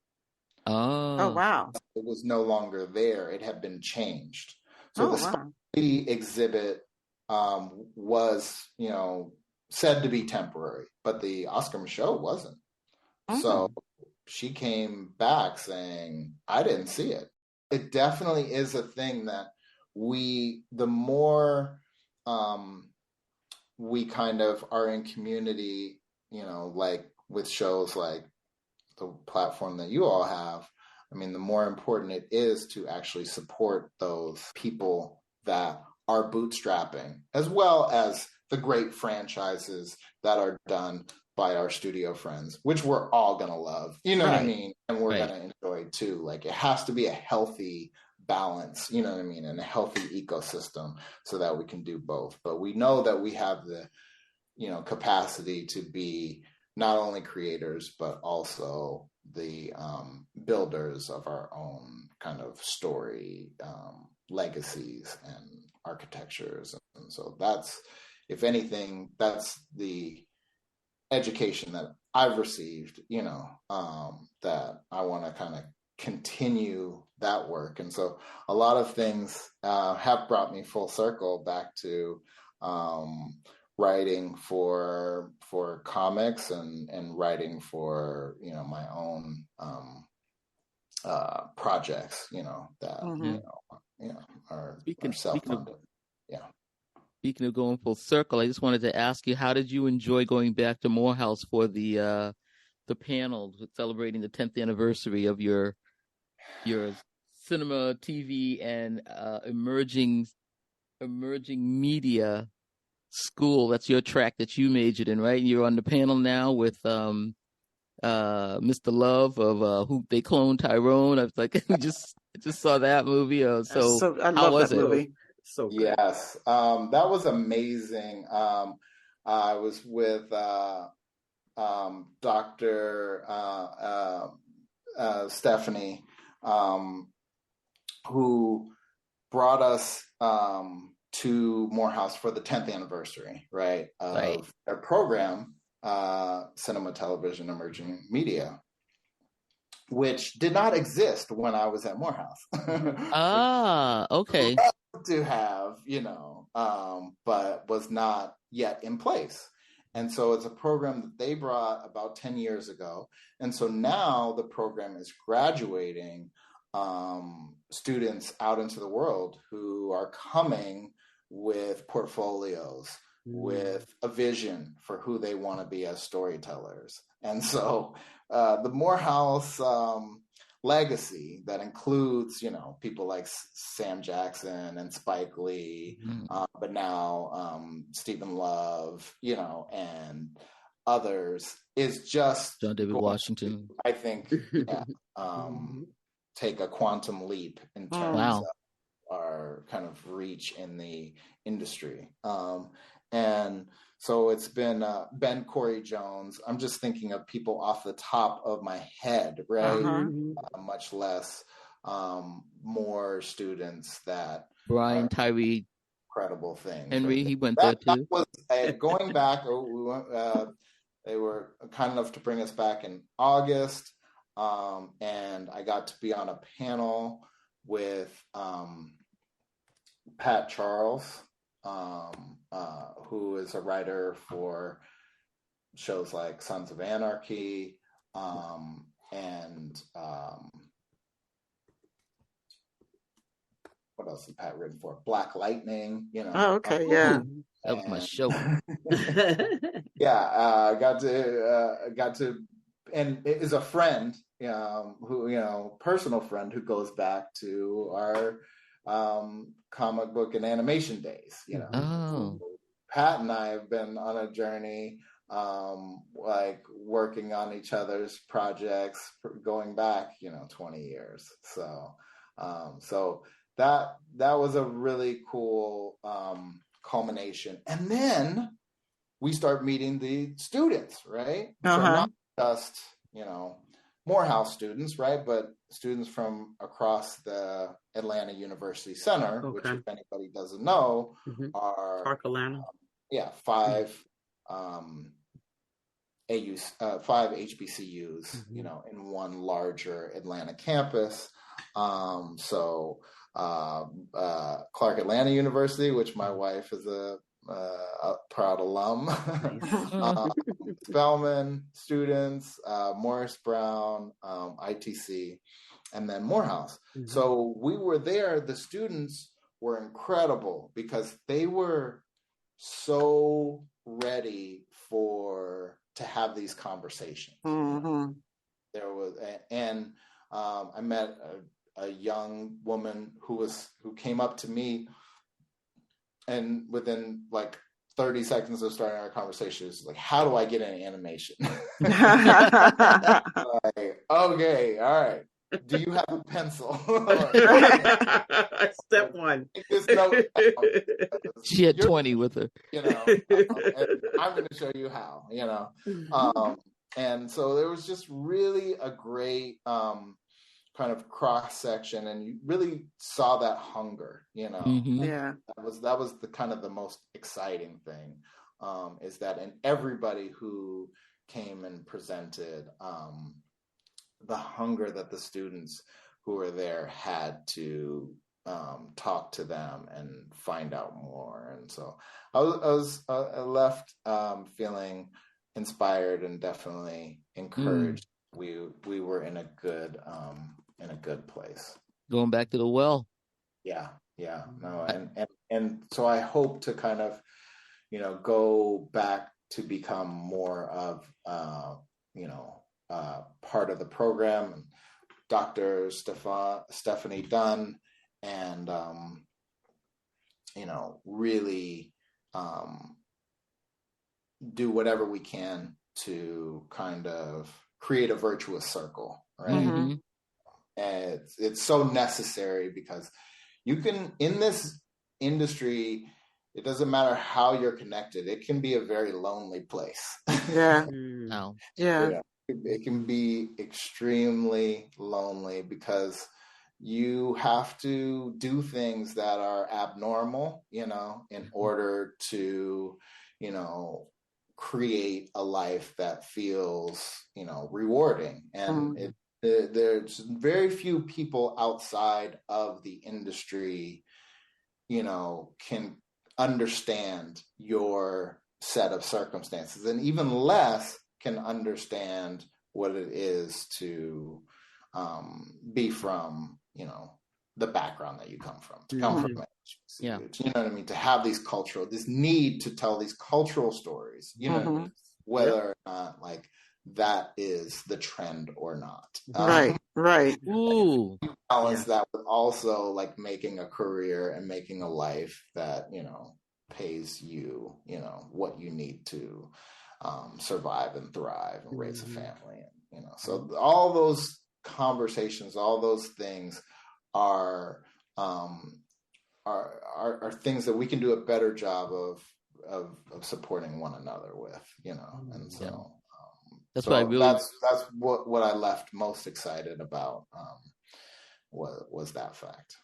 Oh, wow. It was no longer there. It had been changed. So Oh, the wow. Spidey exhibit was, said to be temporary, but the Oscar Michaud wasn't. Mhm. So she came back saying, I didn't see it. It definitely is a thing that the more we kind of are in community, like with shows like the platform that you all have, I mean, the more important it is to actually support those people that are bootstrapping, as well as the great franchises that are done by our studio friends, which we're all going to love, you know what I Right. mean? And we're Right. going to enjoy too. Like, it has to be a healthy balance, you know what I mean? And a healthy ecosystem so that we can do both. But we know that we have the, capacity to be not only creators, but also the builders of our own kind of story, legacies and architectures. And so that's, if anything, that's the education that I've received, that I want to kind of continue that work. And so a lot of things have brought me full circle back to writing for comics and writing for my own projects that Mhm. are Speaking self-funded. Yeah. Speaking of going full circle, I just wanted to ask you, how did you enjoy going back to Morehouse for the panel celebrating the 10th anniversary of your cinema, TV, and emerging media school? That's your track that you majored in, right? You're on the panel now with Mr. Love of who they cloned Tyrone. I was like, I just saw that movie. So I how love was that it? movie. So good. Yes, that was amazing. I was with Dr. Stephanie, who brought us to Morehouse for the 10th anniversary, right, of their program, Cinema, Television, Emerging Media, which did not exist when I was at Morehouse. Okay. To have, but was not yet in place. And so it's a program that they brought about 10 years ago. And so now the program is graduating students out into the world who are coming with portfolios, with a vision for who they want to be as storytellers. And so the Morehouse legacy that includes, people like Sam Jackson and Spike Lee, but now Stephen Love, and others, is just John David Washington. I think, take a quantum leap in terms of our kind of reach in the industry. And so it's been Ben Corey Jones. I'm just thinking of people off the top of my head, right? Much less more students that Brian, Tyree, incredible things. Henry, he went there too. That was going back. We went. They were kind enough to bring us back in August, and I got to be on a panel with Pat Charles, who is a writer for shows like Sons of Anarchy, and what else has Pat written for? Black Lightning, Oh, okay, yeah. That was my show. Yeah, got to, and is a friend, who, personal friend who goes back to our comic book and animation days, Oh. Pat and I have been on a journey, like working on each other's projects going back, 20 years. So that was a really cool culmination. And then we start meeting the students, right? So not just, Morehouse students, right? But students from across the Atlanta University Center, which, if anybody doesn't know, are Park Atlanta. 5 AUs, 5 HBCUs, in one larger Atlanta campus. So Clark Atlanta University, which my wife is a proud alum. Spelman students, Morris Brown, ITC, and then Morehouse. So we were there. The students were incredible because they were so ready to have these conversations. There was, and I met a young woman who came up to me, and within like 30 seconds of starting our conversation, is like, how do I get an animation? Like, okay, all right. Do you have a pencil? Step one. She had 20 with her. And I'm going to show you how, and so there was just really a great kind of cross section, and you really saw that hunger, Yeah. That was the kind of the most exciting thing, is that, and everybody who came and presented, the hunger that the students who were there had to talk to them and find out more. And so I left feeling inspired and definitely encouraged. We were in a good place. Going back to the well. Yeah. No, and so I hope to kind of, go back to become more of, part of the program, and Dr. Stephanie Dunn, and, really do whatever we can to kind of create a virtuous circle, right? And it's so necessary, because you can, in this industry, it doesn't matter how you're connected, it can be a very lonely place. Yeah. No. Yeah. It can be extremely lonely, because you have to do things that are abnormal, in order to, create a life that feels, rewarding. And there's very few people outside of the industry, can understand your set of circumstances, and even less can understand what it is to be from, the background that you come from, to come from yeah. You know what I mean? To have this need to tell these cultural stories, what I mean? Whether or not like that is the trend or not. Right. Ooh. Balance that with also like making a career and making a life that, pays you, what you need to survive and thrive and raise a family. And, so all those conversations, all those things are things that we can do a better job of supporting one another with, and so that's what I really, that's what I left most excited about was that fact.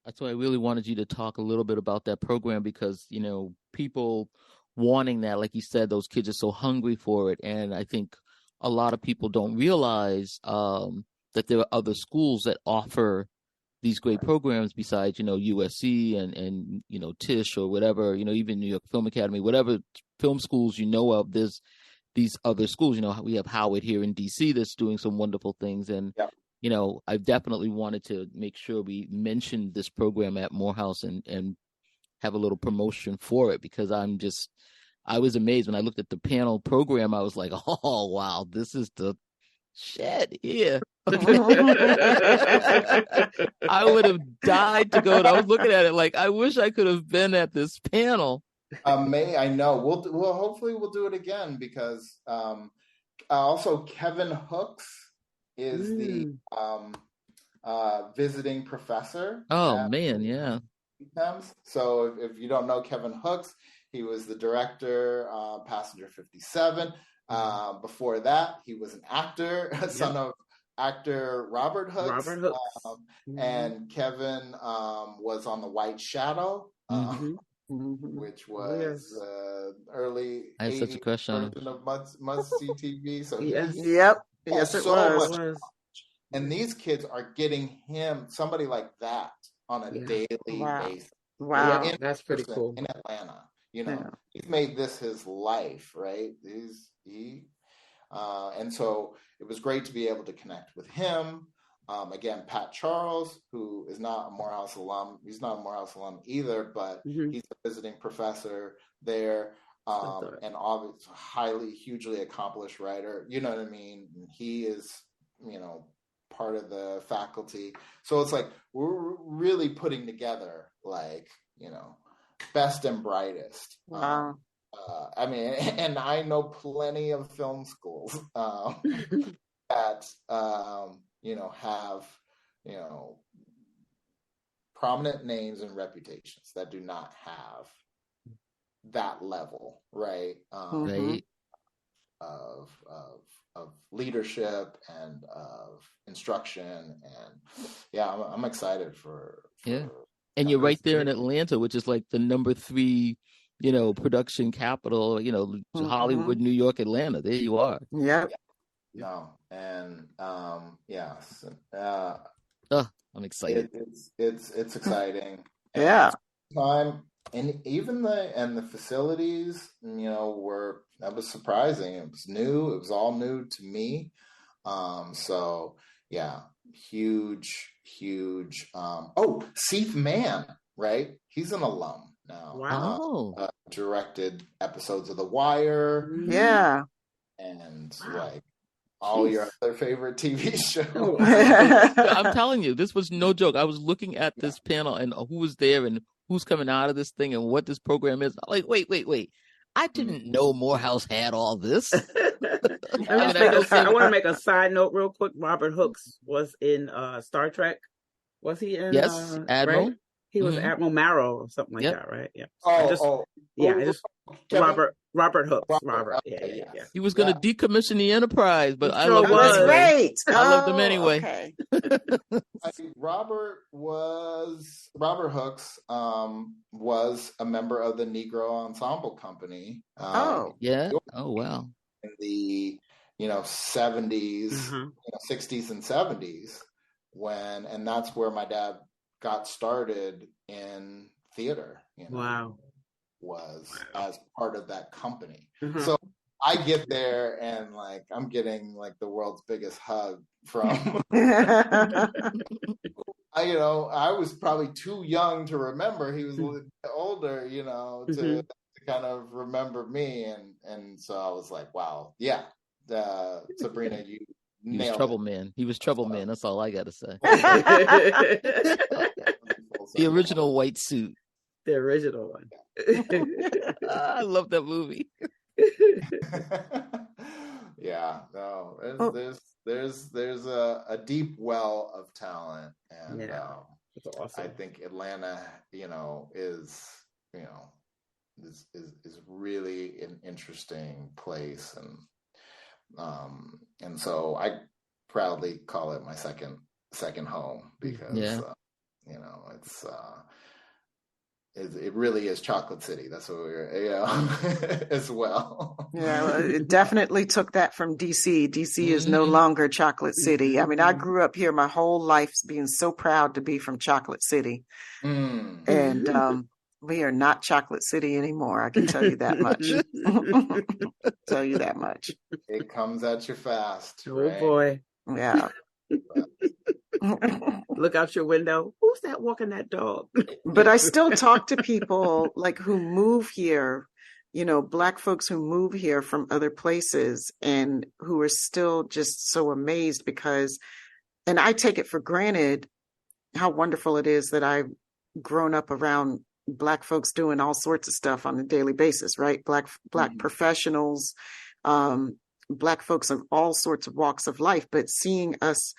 That's why I really wanted you to talk a little bit about that program, because, people wanting that, like you said, those kids are so hungry for it. And I think a lot of people don't realize that there are other schools that offer these great programs besides, USC and Tisch or whatever, even New York Film Academy, whatever film schools of, there's these other schools. We have Howard here in DC that's doing some wonderful things. And, I definitely wanted to make sure we mentioned this program at Morehouse and have a little promotion for it, because I was amazed when I looked at the panel program. I was like, oh, wow, this is the shit here. I would have died to go. I was looking at it like, I wish I could have been at this panel. I know we'll hopefully we'll do it again, because also Kevin Hooks is the visiting professor. Oh man, yeah. So if you don't know Kevin Hooks, he was the director, Passenger 57. Before that, he was an actor, son of actor Robert Hooks. And Kevin was on The White Shadow, which was early. I had such a crush on him. Of Must See TV. So yes, it was. And these kids are getting somebody like that on a daily basis. Wow, that's pretty cool. In Atlanta, he's made this his life, right? And so it was great to be able to connect with him. Again, Pat Charles, who is not a Morehouse alum. He's not a Morehouse alum either, but he's a visiting professor there. And obviously hugely accomplished writer. You know what I mean? He is, part of the faculty. So it's like, we're really putting together best and brightest. Wow. And I know plenty of film schools that, have, prominent names and reputations that do not have that level, right? Right. Of leadership and of instruction, and I'm excited for and you're right there in Atlanta, which is like the number 3 production capital, Hollywood, New York, Atlanta. There you are. And yes. I'm excited. It's exciting. And and even the facilities, that was surprising. It was new. It was all new to me. So yeah, huge. Seif Mann, right? He's an alum now. Wow. Directed episodes of The Wire. Yeah. And all your other favorite TV shows. I'm telling you, this was no joke. I was looking at this panel and who was there and who's coming out of this thing and what this program is. I'm like, wait. I didn't know Morehouse had all this. I want to make a side note real quick. Robert Hooks was in Star Trek. Was he in? Yes, Admiral. Right? He was Admiral Marrow or something like that, right? Yeah. Robert Hooks. Robert. Yeah. He was going to decommission the Enterprise, but I love him. Great. I loved him anyway. Okay. Robert Hooks was a member of the Negro Ensemble Company. Yeah. Oh wow. In the 70s, 60s and 70s, and that's where my dad got started in theater. Was as part of that company. So I get there and I'm getting the world's biggest hug from I was probably too young to remember. He was a little bit older, to kind of remember me, and so I was like, wow, Sabrina, you nailed was trouble, man. He was trouble, man. That's all I gotta say. The original white suit. The original one. I love that movie. There's a deep well of talent, and that's awesome. I think Atlanta, is really an interesting place, and so I proudly call it my second second home, because you know, it really is Chocolate City. That's what we're, as well. Yeah, it definitely took that from DC. DC is no longer Chocolate City. I mean, I grew up here my whole life being so proud to be from Chocolate City. And we are not Chocolate City anymore. I can tell you that much. Tell you that much. It comes at you fast. Oh, right? boy. Yeah. Look out your window. Who's that walking that dog? But I still talk to people like who move here, you know, Black folks who move here from other places and who are still just so amazed because, and I take it for granted how wonderful it is that I've grown up around Black folks doing all sorts of stuff on a daily basis, right? Black professionals, Black folks of all sorts of walks of life, but seeing us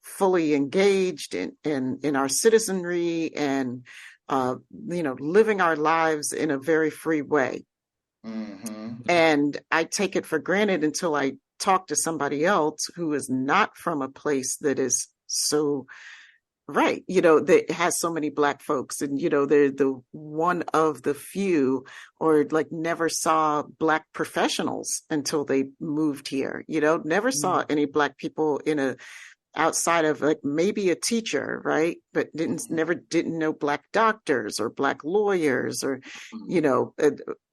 fully engaged in our citizenry and, you know, living our lives in a very free way. And I take it for granted until I talk to somebody else who is not from a place that is so right, you know, that has so many Black folks, and, you know, they're the one of the few, or like never saw Black professionals until they moved here, you know, never saw any Black people outside of like maybe a teacher, right? But never didn't know Black doctors or Black lawyers or, you know,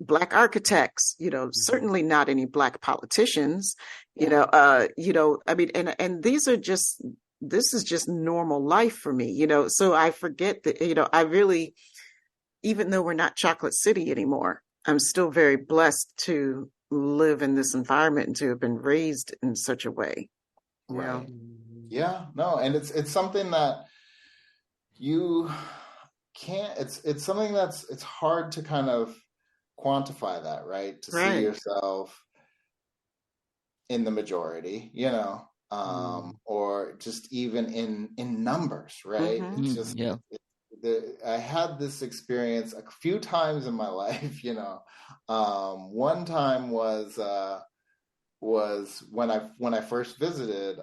Black architects, you know, certainly not any Black politicians, you know, I mean, and this is just normal life for me, you know, so I forget that, you know, I really, even though we're not Chocolate City anymore, I'm still very blessed to live in this environment and to have been raised in such a way. Right. Know? Yeah, no. And it's something that you can't, it's something it's hard to kind of quantify that, right? To see yourself in the majority, you know. Or just even in numbers, right? It's just, I had this experience a few times in my life, you know. One time was when I first visited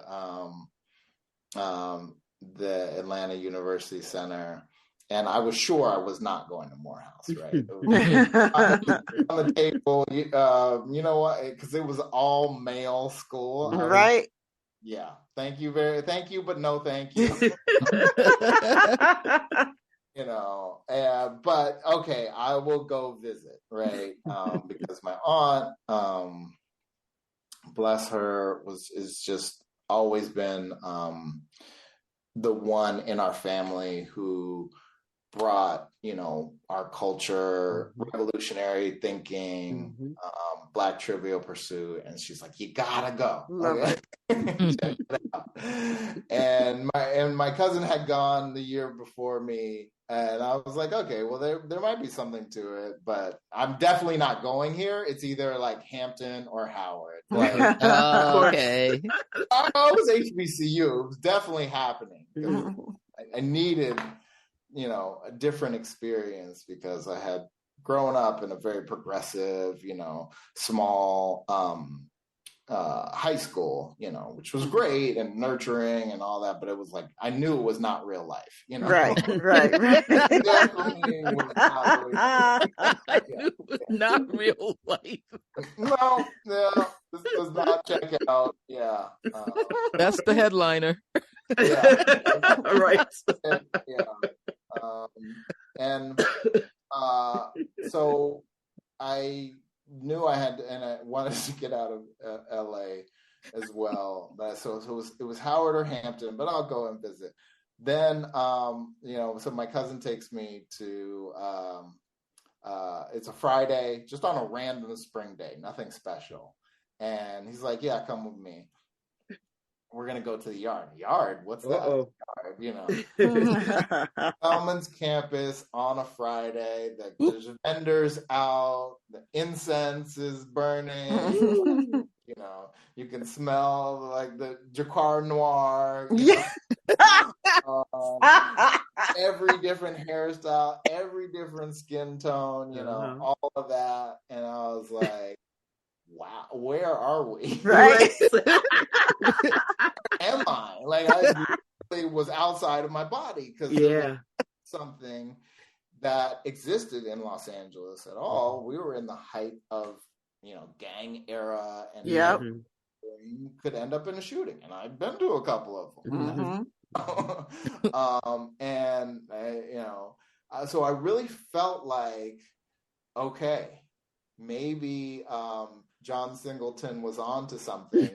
the Atlanta University Center, and I was sure I was not going to Morehouse, right? On the table, you know what? Because it was all male school, right? Yeah. Thank you, but no thank you. You know, but okay, I will go visit, right? Because my aunt, bless her, is just always been the one in our family who brought, you know, our culture, revolutionary thinking, Black Trivial Pursuit, and she's like, "You gotta go." Love it. And my cousin had gone the year before me, and I was like, okay, well, there might be something to it, but I'm definitely not going here. It's either like Hampton or Howard. Like, okay. I was HBCU. It was definitely happening. I needed, you know, a different experience because I had grown up in a very progressive, you know, small high school, you know, which was great and nurturing and all that, but it was like, I knew it was not real life, you know? Right. Definitely was not real life. No, this does not check out. Yeah. That's the headliner. Yeah. Right. So I knew I had, and I wanted to get out of LA as well. But so it was Howard or Hampton, but I'll go and visit. Then, you know, so my cousin takes me to, it's a Friday, just on a random spring day, nothing special. And he's like, "Yeah, come with me. We're going to go to the yard." Yard? What's that? Yard, you know. Spelman's campus on a Friday. There's vendors out. The incense is burning. You know, you can smell like the Jacquard Noir. Every different hairstyle, every different skin tone, you know, all of that. And I was like, wow, where are we? Right. Am I? Like, I was outside of my body because something that existed in Los Angeles at all. We were in the height of, gang era, and you could end up in a shooting, and I've been to a couple of them. So I really felt like, okay, maybe John Singleton was on to something.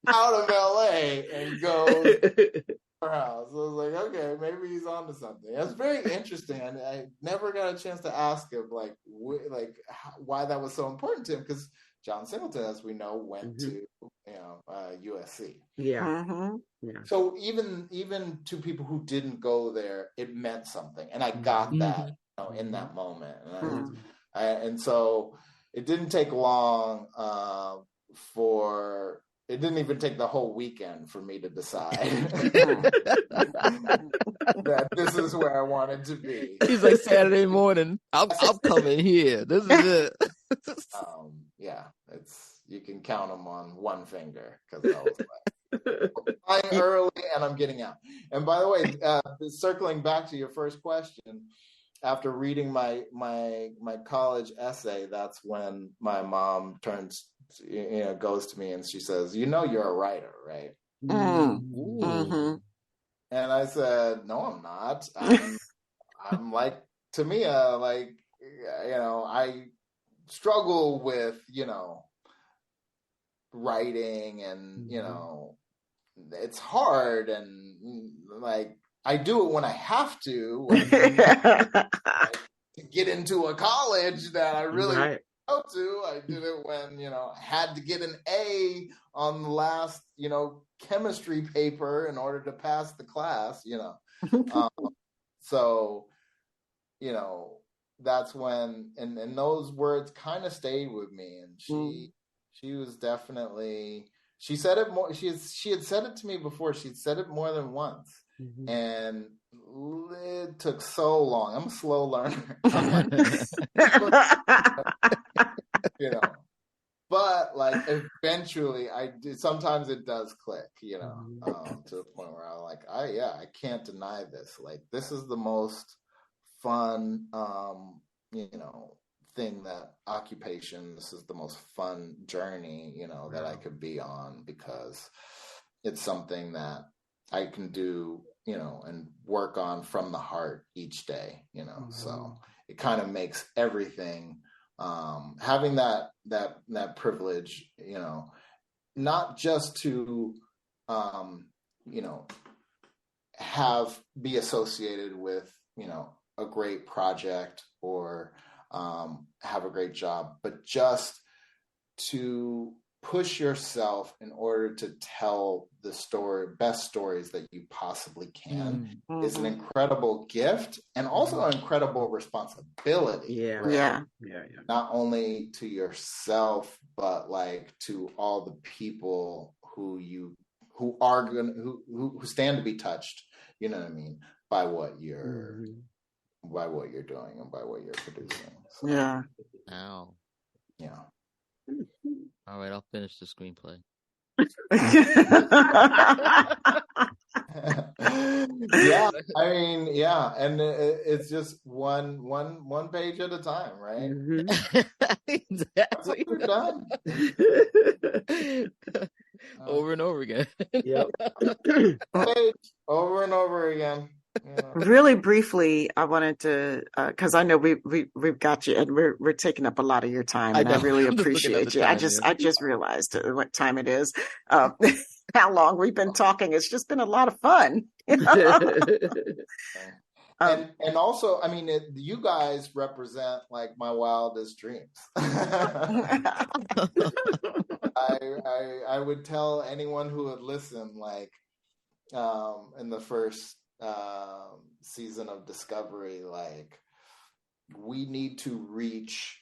Out of LA and go to our house. I was like, okay, maybe he's on to something. That's very interesting. And I never got a chance to ask him why that was so important to him, because John Singleton, as we know, went to USC. Yeah. So even to people who didn't go there, it meant something, and I got that in that moment. And so it didn't take long it didn't even take the whole weekend for me to decide that this is where I wanted to be. He's like, Saturday morning, I'm coming here. This is it. You can count them on one finger, because I was like, I'm early and I'm getting out. And by the way, circling back to your first question, after reading my college essay, that's when my mom goes to me and she says, you're a writer, right? Mm-hmm. And I said, no, I'm not. I'm like Tamia, I struggle with, writing, and, it's hard, and I do it when I have to, to get into a college that I really go to. I did it when, I had to get an A on the last, chemistry paper in order to pass the class, So, that's when, and those words kind of stayed with me. And she was definitely, she said it more, she had said it to me before. She'd said it more than once. And it took so long. I'm a slow learner. But eventually sometimes it does click, to the point where I'm like, I can't deny this. This is the most fun, thing, that occupation. This is the most fun journey, that I could be on, because it's something that I can do, and work on from the heart each day, so it kind of makes everything, having that privilege, not just to, be associated with, a great project or, have a great job, but just to push yourself in order to tell the best stories that you possibly can is an incredible gift, and also an incredible responsibility. Not only to yourself, but to all the people who stand to be touched, by what you're doing and by what you're producing. So, Ow. Yeah. All right, I'll finish the screenplay. And it's just one page at a time, right? Exactly. We're done. Over and over again. Over and over again. Really briefly, I wanted to, because I know we've got you, and we're taking up a lot of your time, and I really appreciate you. I just realized what time it is. How long we've been talking. It's just been a lot of fun. And also, you guys represent my wildest dreams. I would tell anyone who would listen, in the first season of Discovery, we need to reach,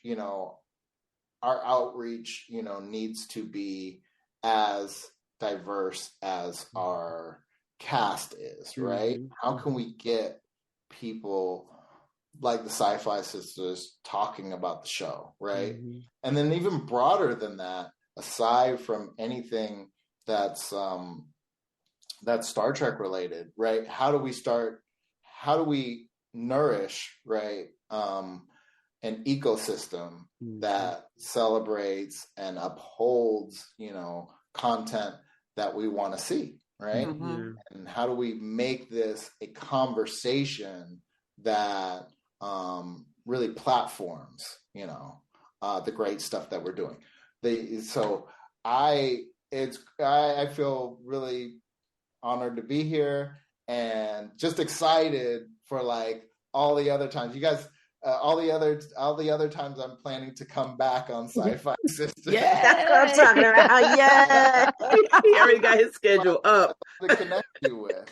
our outreach, needs to be as diverse as our cast is, right? How can we get people like the SyFy sisters talking about the show, right? And then even broader than that, aside from anything that's Star Trek related, right? How do we nourish, right, an ecosystem that celebrates and upholds, content that we want to see, right? And how do we make this a conversation that really platforms, the great stuff that we're doing? I feel really honored to be here and just excited for like all the other times. You guys, all the other times I'm planning to come back on SyFy Sistas. Yeah, that's what I'm talking about. Yeah, he already got his schedule up to connect you with,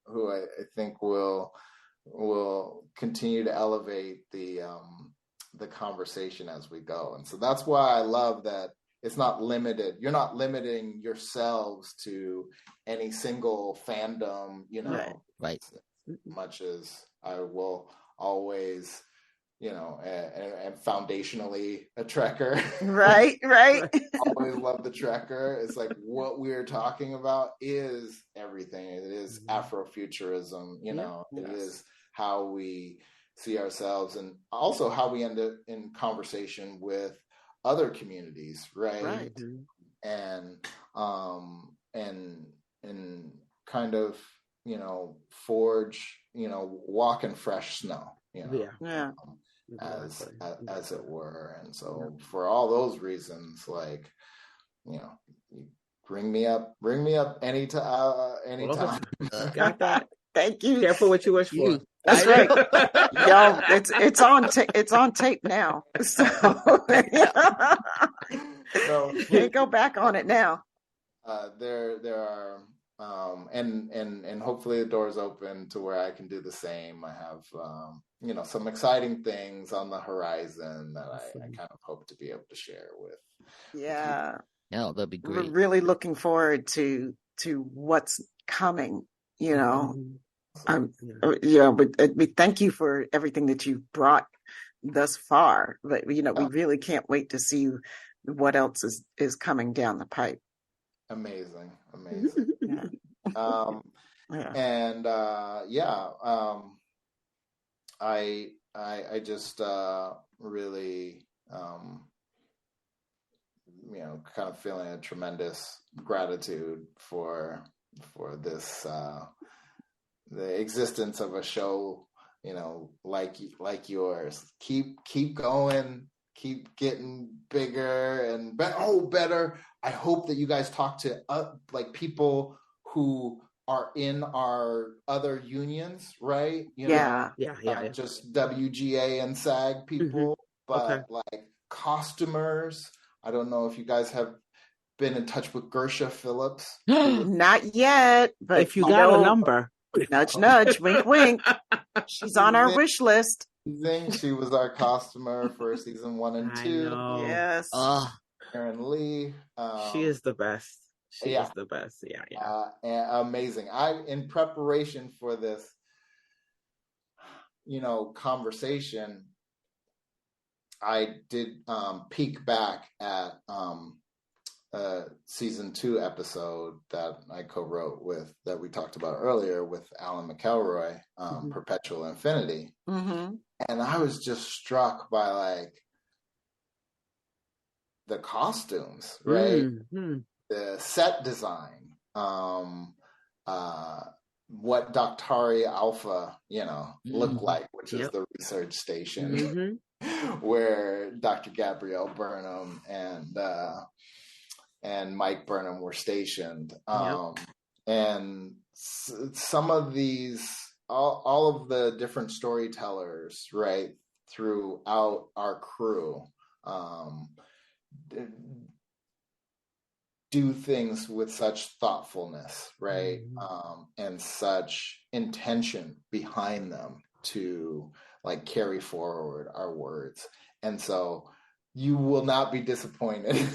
who I think will continue to elevate the conversation as we go. And so that's why I love that it's not limited. You're not limiting yourselves to any single fandom, right. Much as I will always, and foundationally a Trekker. Right. Always love the Trekker. It's like what we're talking about is everything. It is Afrofuturism, it is how we see ourselves, and also how we end up in conversation with other communities, right? And kind of, forge, walk in fresh snow, as it were. And so for all those reasons, like, bring me up anytime. Got that. Thank you. Careful what you wish for. That's right. Yo, it's on tape now. So can't go back on it now. There are and hopefully the door's open to where I can do the same. I have some exciting things on the horizon that I kind of hope to be able to share with. Yeah. Yeah, that'd be great. We're really looking forward to what's coming, but we thank you for everything that you've brought thus far. But we really can't wait to see what else is coming down the pipe. Amazing. Yeah. And I just really kind of feeling a tremendous gratitude for this the existence of a show like yours. Keep going, keep getting bigger and better. I hope that you guys talk to like people who are in our other unions, right? Not just WGA and SAG people, but like costumers. I don't know if you guys have been in touch with Gersha Phillips. Not yet, but if you got a number, nudge, nudge, wink, wink. She's on our wish list. She was our costumer for season 1 and 2. Yes. Erin Lee. She is the best. She is the best. Amazing. In preparation for this, conversation, I did peek back at season 2 episode that I co-wrote that we talked about earlier with Alan McElroy, Perpetual Infinity. And I was just struck by like the costumes, right? The set design, what Doctari Alpha, looked like, which is the research station where Dr. Gabrielle Burnham and Mike Burnham were stationed. And some of these, all of the different storytellers, right, throughout our crew, do things with such thoughtfulness, right? And such intention behind them to like carry forward our words. And so you will not be disappointed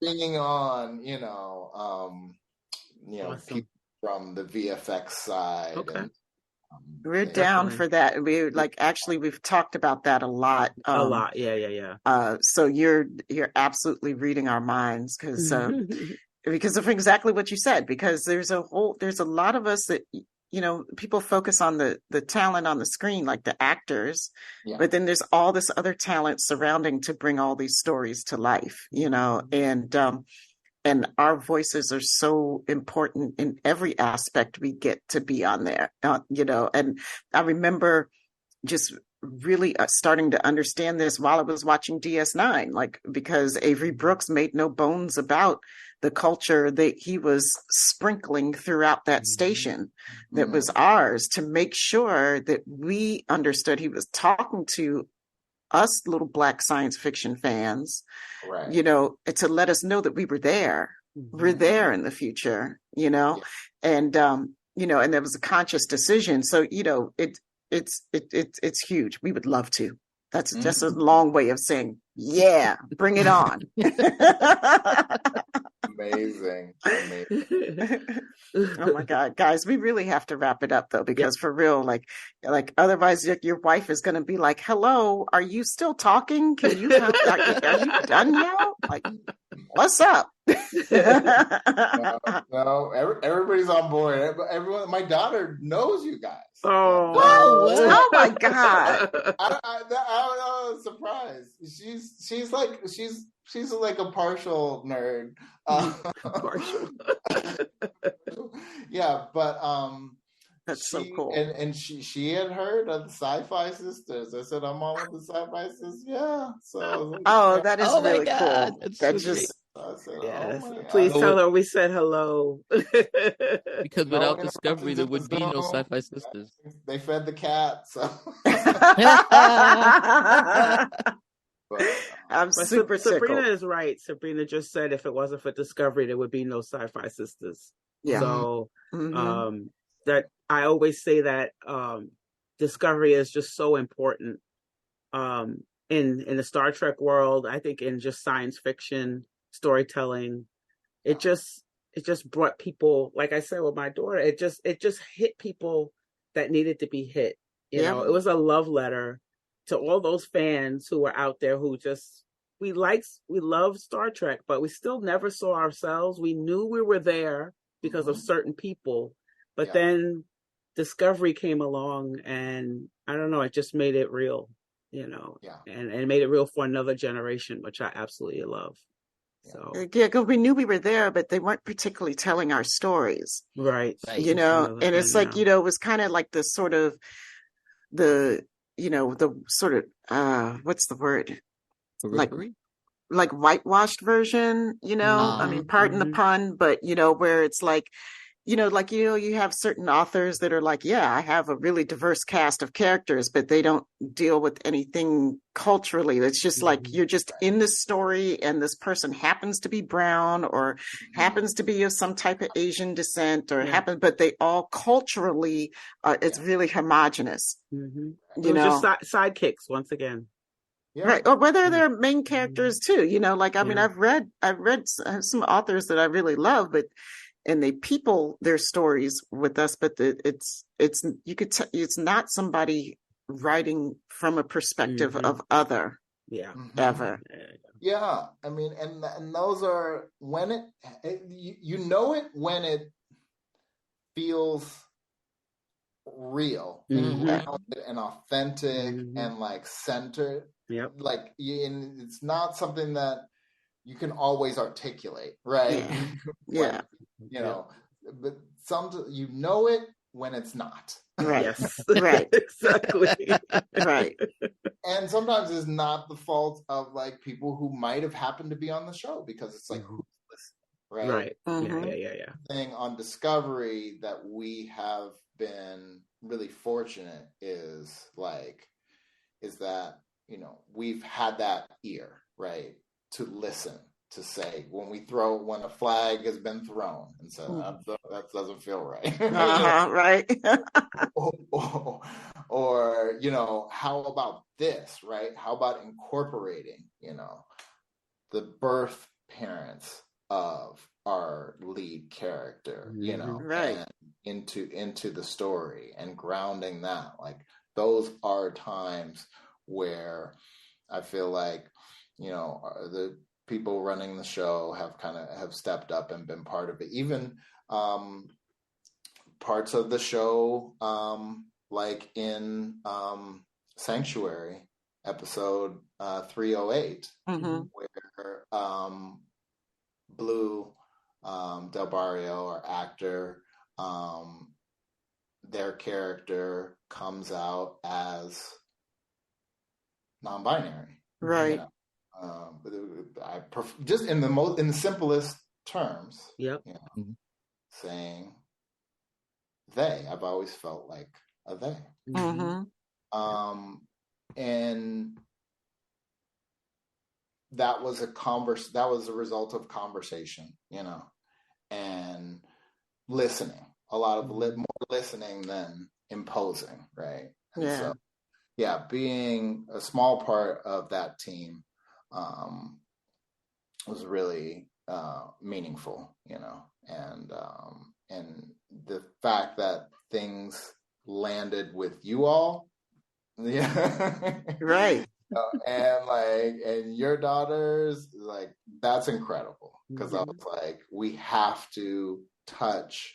bringing on, awesome. people from the VFX side and We're down for that. We we've talked about that a lot. A lot. Yeah. So you're absolutely reading our minds because of exactly what you said, because there's a lot of us that, people focus on the talent on the screen, like the actors, but then there's all this other talent surrounding to bring all these stories to life, and our voices are so important in every aspect we get to be on there, and I remember just really starting to understand this while I was watching DS9, because Avery Brooks made no bones about the culture that he was sprinkling throughout that station that was ours, to make sure that we understood he was talking to us little Black science fiction fans, right? To let us know that we were there. We're there in the future, and and there was a conscious decision. So, it's huge. We would love to. That's just a long way of saying, yeah, bring it on. Amazing. Oh my God, guys, we really have to wrap it up though, because for real, like otherwise your wife is going to be like, hello, are you still talking? Can you, are you done now? Like, what's up? No, everybody's on board. Everyone, my daughter knows you guys. Oh my God! I was surprised. She's like a partial nerd. Partial. Yeah, but that's so cool. And she had heard of the SyFy Sisters. I said, I'm on with the SyFy Sisters. Yeah. So that is really cool. That just. Said, yes. Please tell her we said hello. Because without Discovery, there would be no SyFy Sisters. They fed the cat, so. I'm super Sabrina is right. Sabrina just said if it wasn't for Discovery, there would be no SyFy Sisters. Yeah. So that I always say that Discovery is just so important in the Star Trek world. I think in just science fiction storytelling, it just brought people, like I said with my daughter, it just hit people that needed to be hit. It was a love letter to all those fans who were out there who just we love Star Trek, but we still never saw ourselves. We knew we were there because of certain people, but then Discovery came along, and I don't know, it just made it real, and made it real for another generation, which I absolutely love. So because we knew we were there, but they weren't particularly telling our stories, right? And it's like it was kind of like the sort of the sort of what's the word, like whitewashed version, I mean, pardon the pun, but where it's like, you have certain authors that are like, I have a really diverse cast of characters, but they don't deal with anything culturally. It's just like, you're just in this story and this person happens to be brown or happens to be of some type of Asian descent or but they all culturally, it's really homogenous. Just sidekicks once again. Yeah. Right. Or whether they're main characters too, I mean, I've read some authors that I really love, and they people their stories with us, but it's it's not somebody writing from a perspective of other ever. Yeah, I mean, and those are when it when it feels real and authentic and like centered. Yep. Like, and it's not something that you can always articulate, right? Yeah. But it when it's not. Right. Yes. Right. Exactly. Right. And sometimes it's not the fault of like people who might have happened to be on the show, because it's like, who's listening, right? Right. Yeah. Thing on Discovery that we have been really fortunate is that, we've had that ear, right? To listen, to say when a flag has been thrown and said that doesn't feel right. Right. or how about this, right? How about incorporating the birth parents of our lead character, you know, right, and into the story and grounding that. Like, those are times where I feel like, you know, the people running the show have stepped up and been part of it. Even parts of the show, like in Sanctuary episode 308, where Blue Del Barrio, our actor, their character comes out as non-binary, right? You know? Just in the simplest terms, yep, you know, saying they. I've always felt like a they, and that was a result of conversation, you know, and listening. A lot of more listening than imposing, right? And yeah. So, yeah, being a small part of that team was really meaningful, you know, and the fact that things landed with you all, yeah, right, and your daughters, like, that's incredible, because I was like, we have to touch,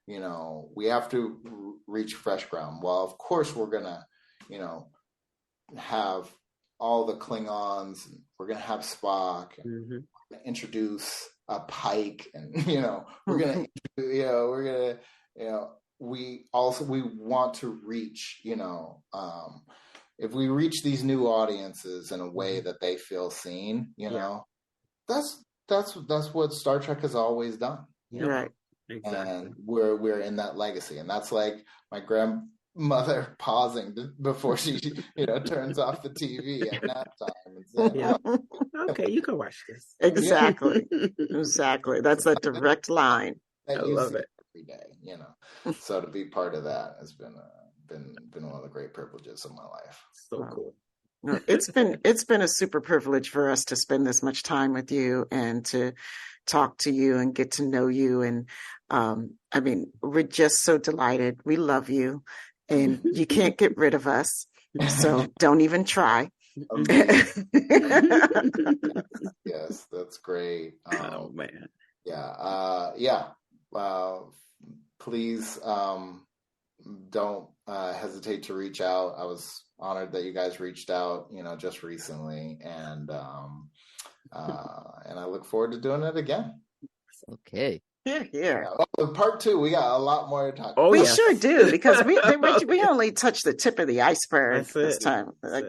you know, we have to reach fresh ground. Well, of course we're gonna, you know, have all the Klingons, and we're gonna have Spock, and we're gonna introduce a Pike, and, you know, we want to reach, you know, if we reach these new audiences in a way that they feel seen, you know, that's what Star Trek has always done. right, exactly. And we're in that legacy, and that's like my grandmother pausing before she, you know, turns off the TV at nap time and saying, okay, you can watch this. Exactly. Exactly. That's a direct line. I love it every day, you know. So to be part of that has been one of the great privileges of my life. So cool. It's been a super privilege for us to spend this much time with you and to talk to you and get to know you. And I mean, we're just so delighted. We love you, and you can't get rid of us. So don't even try. Yes, that's great. Oh man. Yeah. Please don't hesitate to reach out. I was honored that you guys reached out, you know, just recently, and I look forward to doing it again. Okay. Yeah. Part 2, we got a lot more to talk about. Oh, we sure do, because we only touched the tip of the iceberg this time. Like,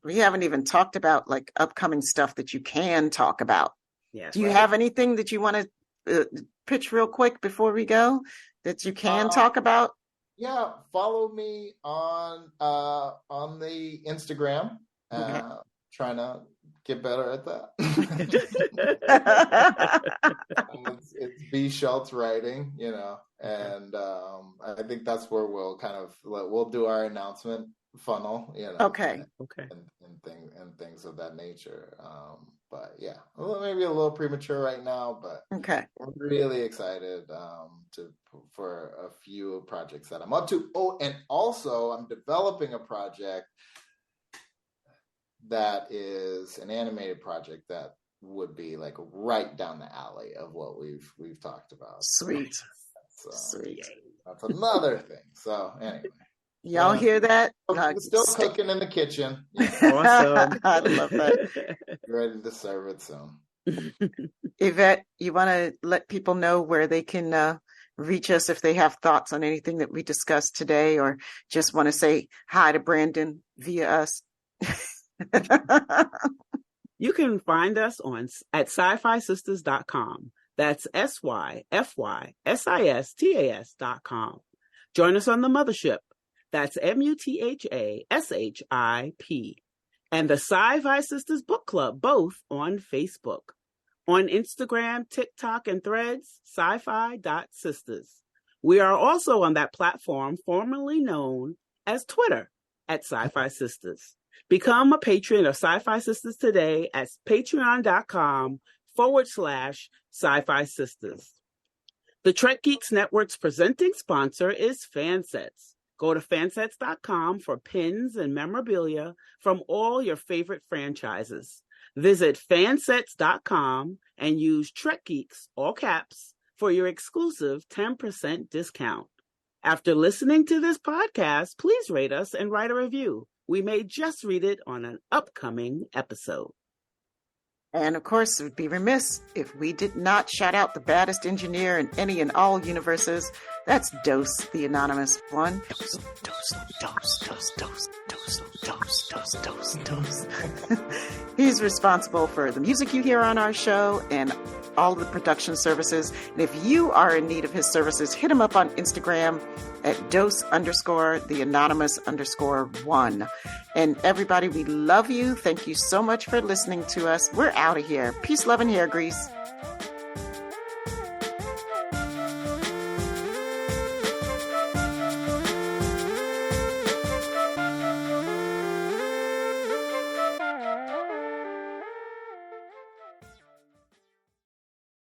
we haven't even talked about like upcoming stuff that you can talk about. Yes. Do you have anything that you want to pitch real quick before we go that you can talk about? Yeah, follow me on the Instagram. Trying to get better at that. It's B Schultz writing, you know, and I think that's where we'll do our announcement funnel, you know. Okay. And things of that nature. But yeah, maybe a little premature right now, but okay, we're really excited for a few projects that I'm up to. Oh, and also I'm developing a project that is an animated project that would be like right down the alley of what we've talked about. Sweet. Sweet. That's another thing. So anyway. Y'all hear that? Still cooking in the kitchen. Awesome. I love that. Ready to serve it soon. Yvette, you want to let people know where they can reach us if they have thoughts on anything that we discussed today, or just want to say hi to Brandon via us? You can find us at SyFysistas.com. That's SyFysistas.com. Join us on the mothership. That's MUTHASHIP. And the SyFy Sistas Book Club, both on Facebook. On Instagram, TikTok, and Threads, SyFy.sistas. We are also on that platform formerly known as Twitter at SyFy Sistas. Become a patron of SyFy Sistas today at patreon.com SyFy Sistas. The Trek Geeks Network's presenting sponsor is Fansets. Go to fansets.com for pins and memorabilia from all your favorite franchises. Visit fansets.com and use Trek Geeks, all caps, for your exclusive 10% discount. After listening to this podcast, please rate us and write a review. We may just read it on an upcoming episode. And of course, it would be remiss if we did not shout out the baddest engineer in any and all universes. That's Dose, the anonymous one. Dose. He's responsible for the music you hear on our show and all the production services. And if you are in need of his services, hit him up on Instagram at dose_the_anonymous_1. And everybody, we love you. Thank you so much for listening to us. We're out of here. Peace, love, and hair grease.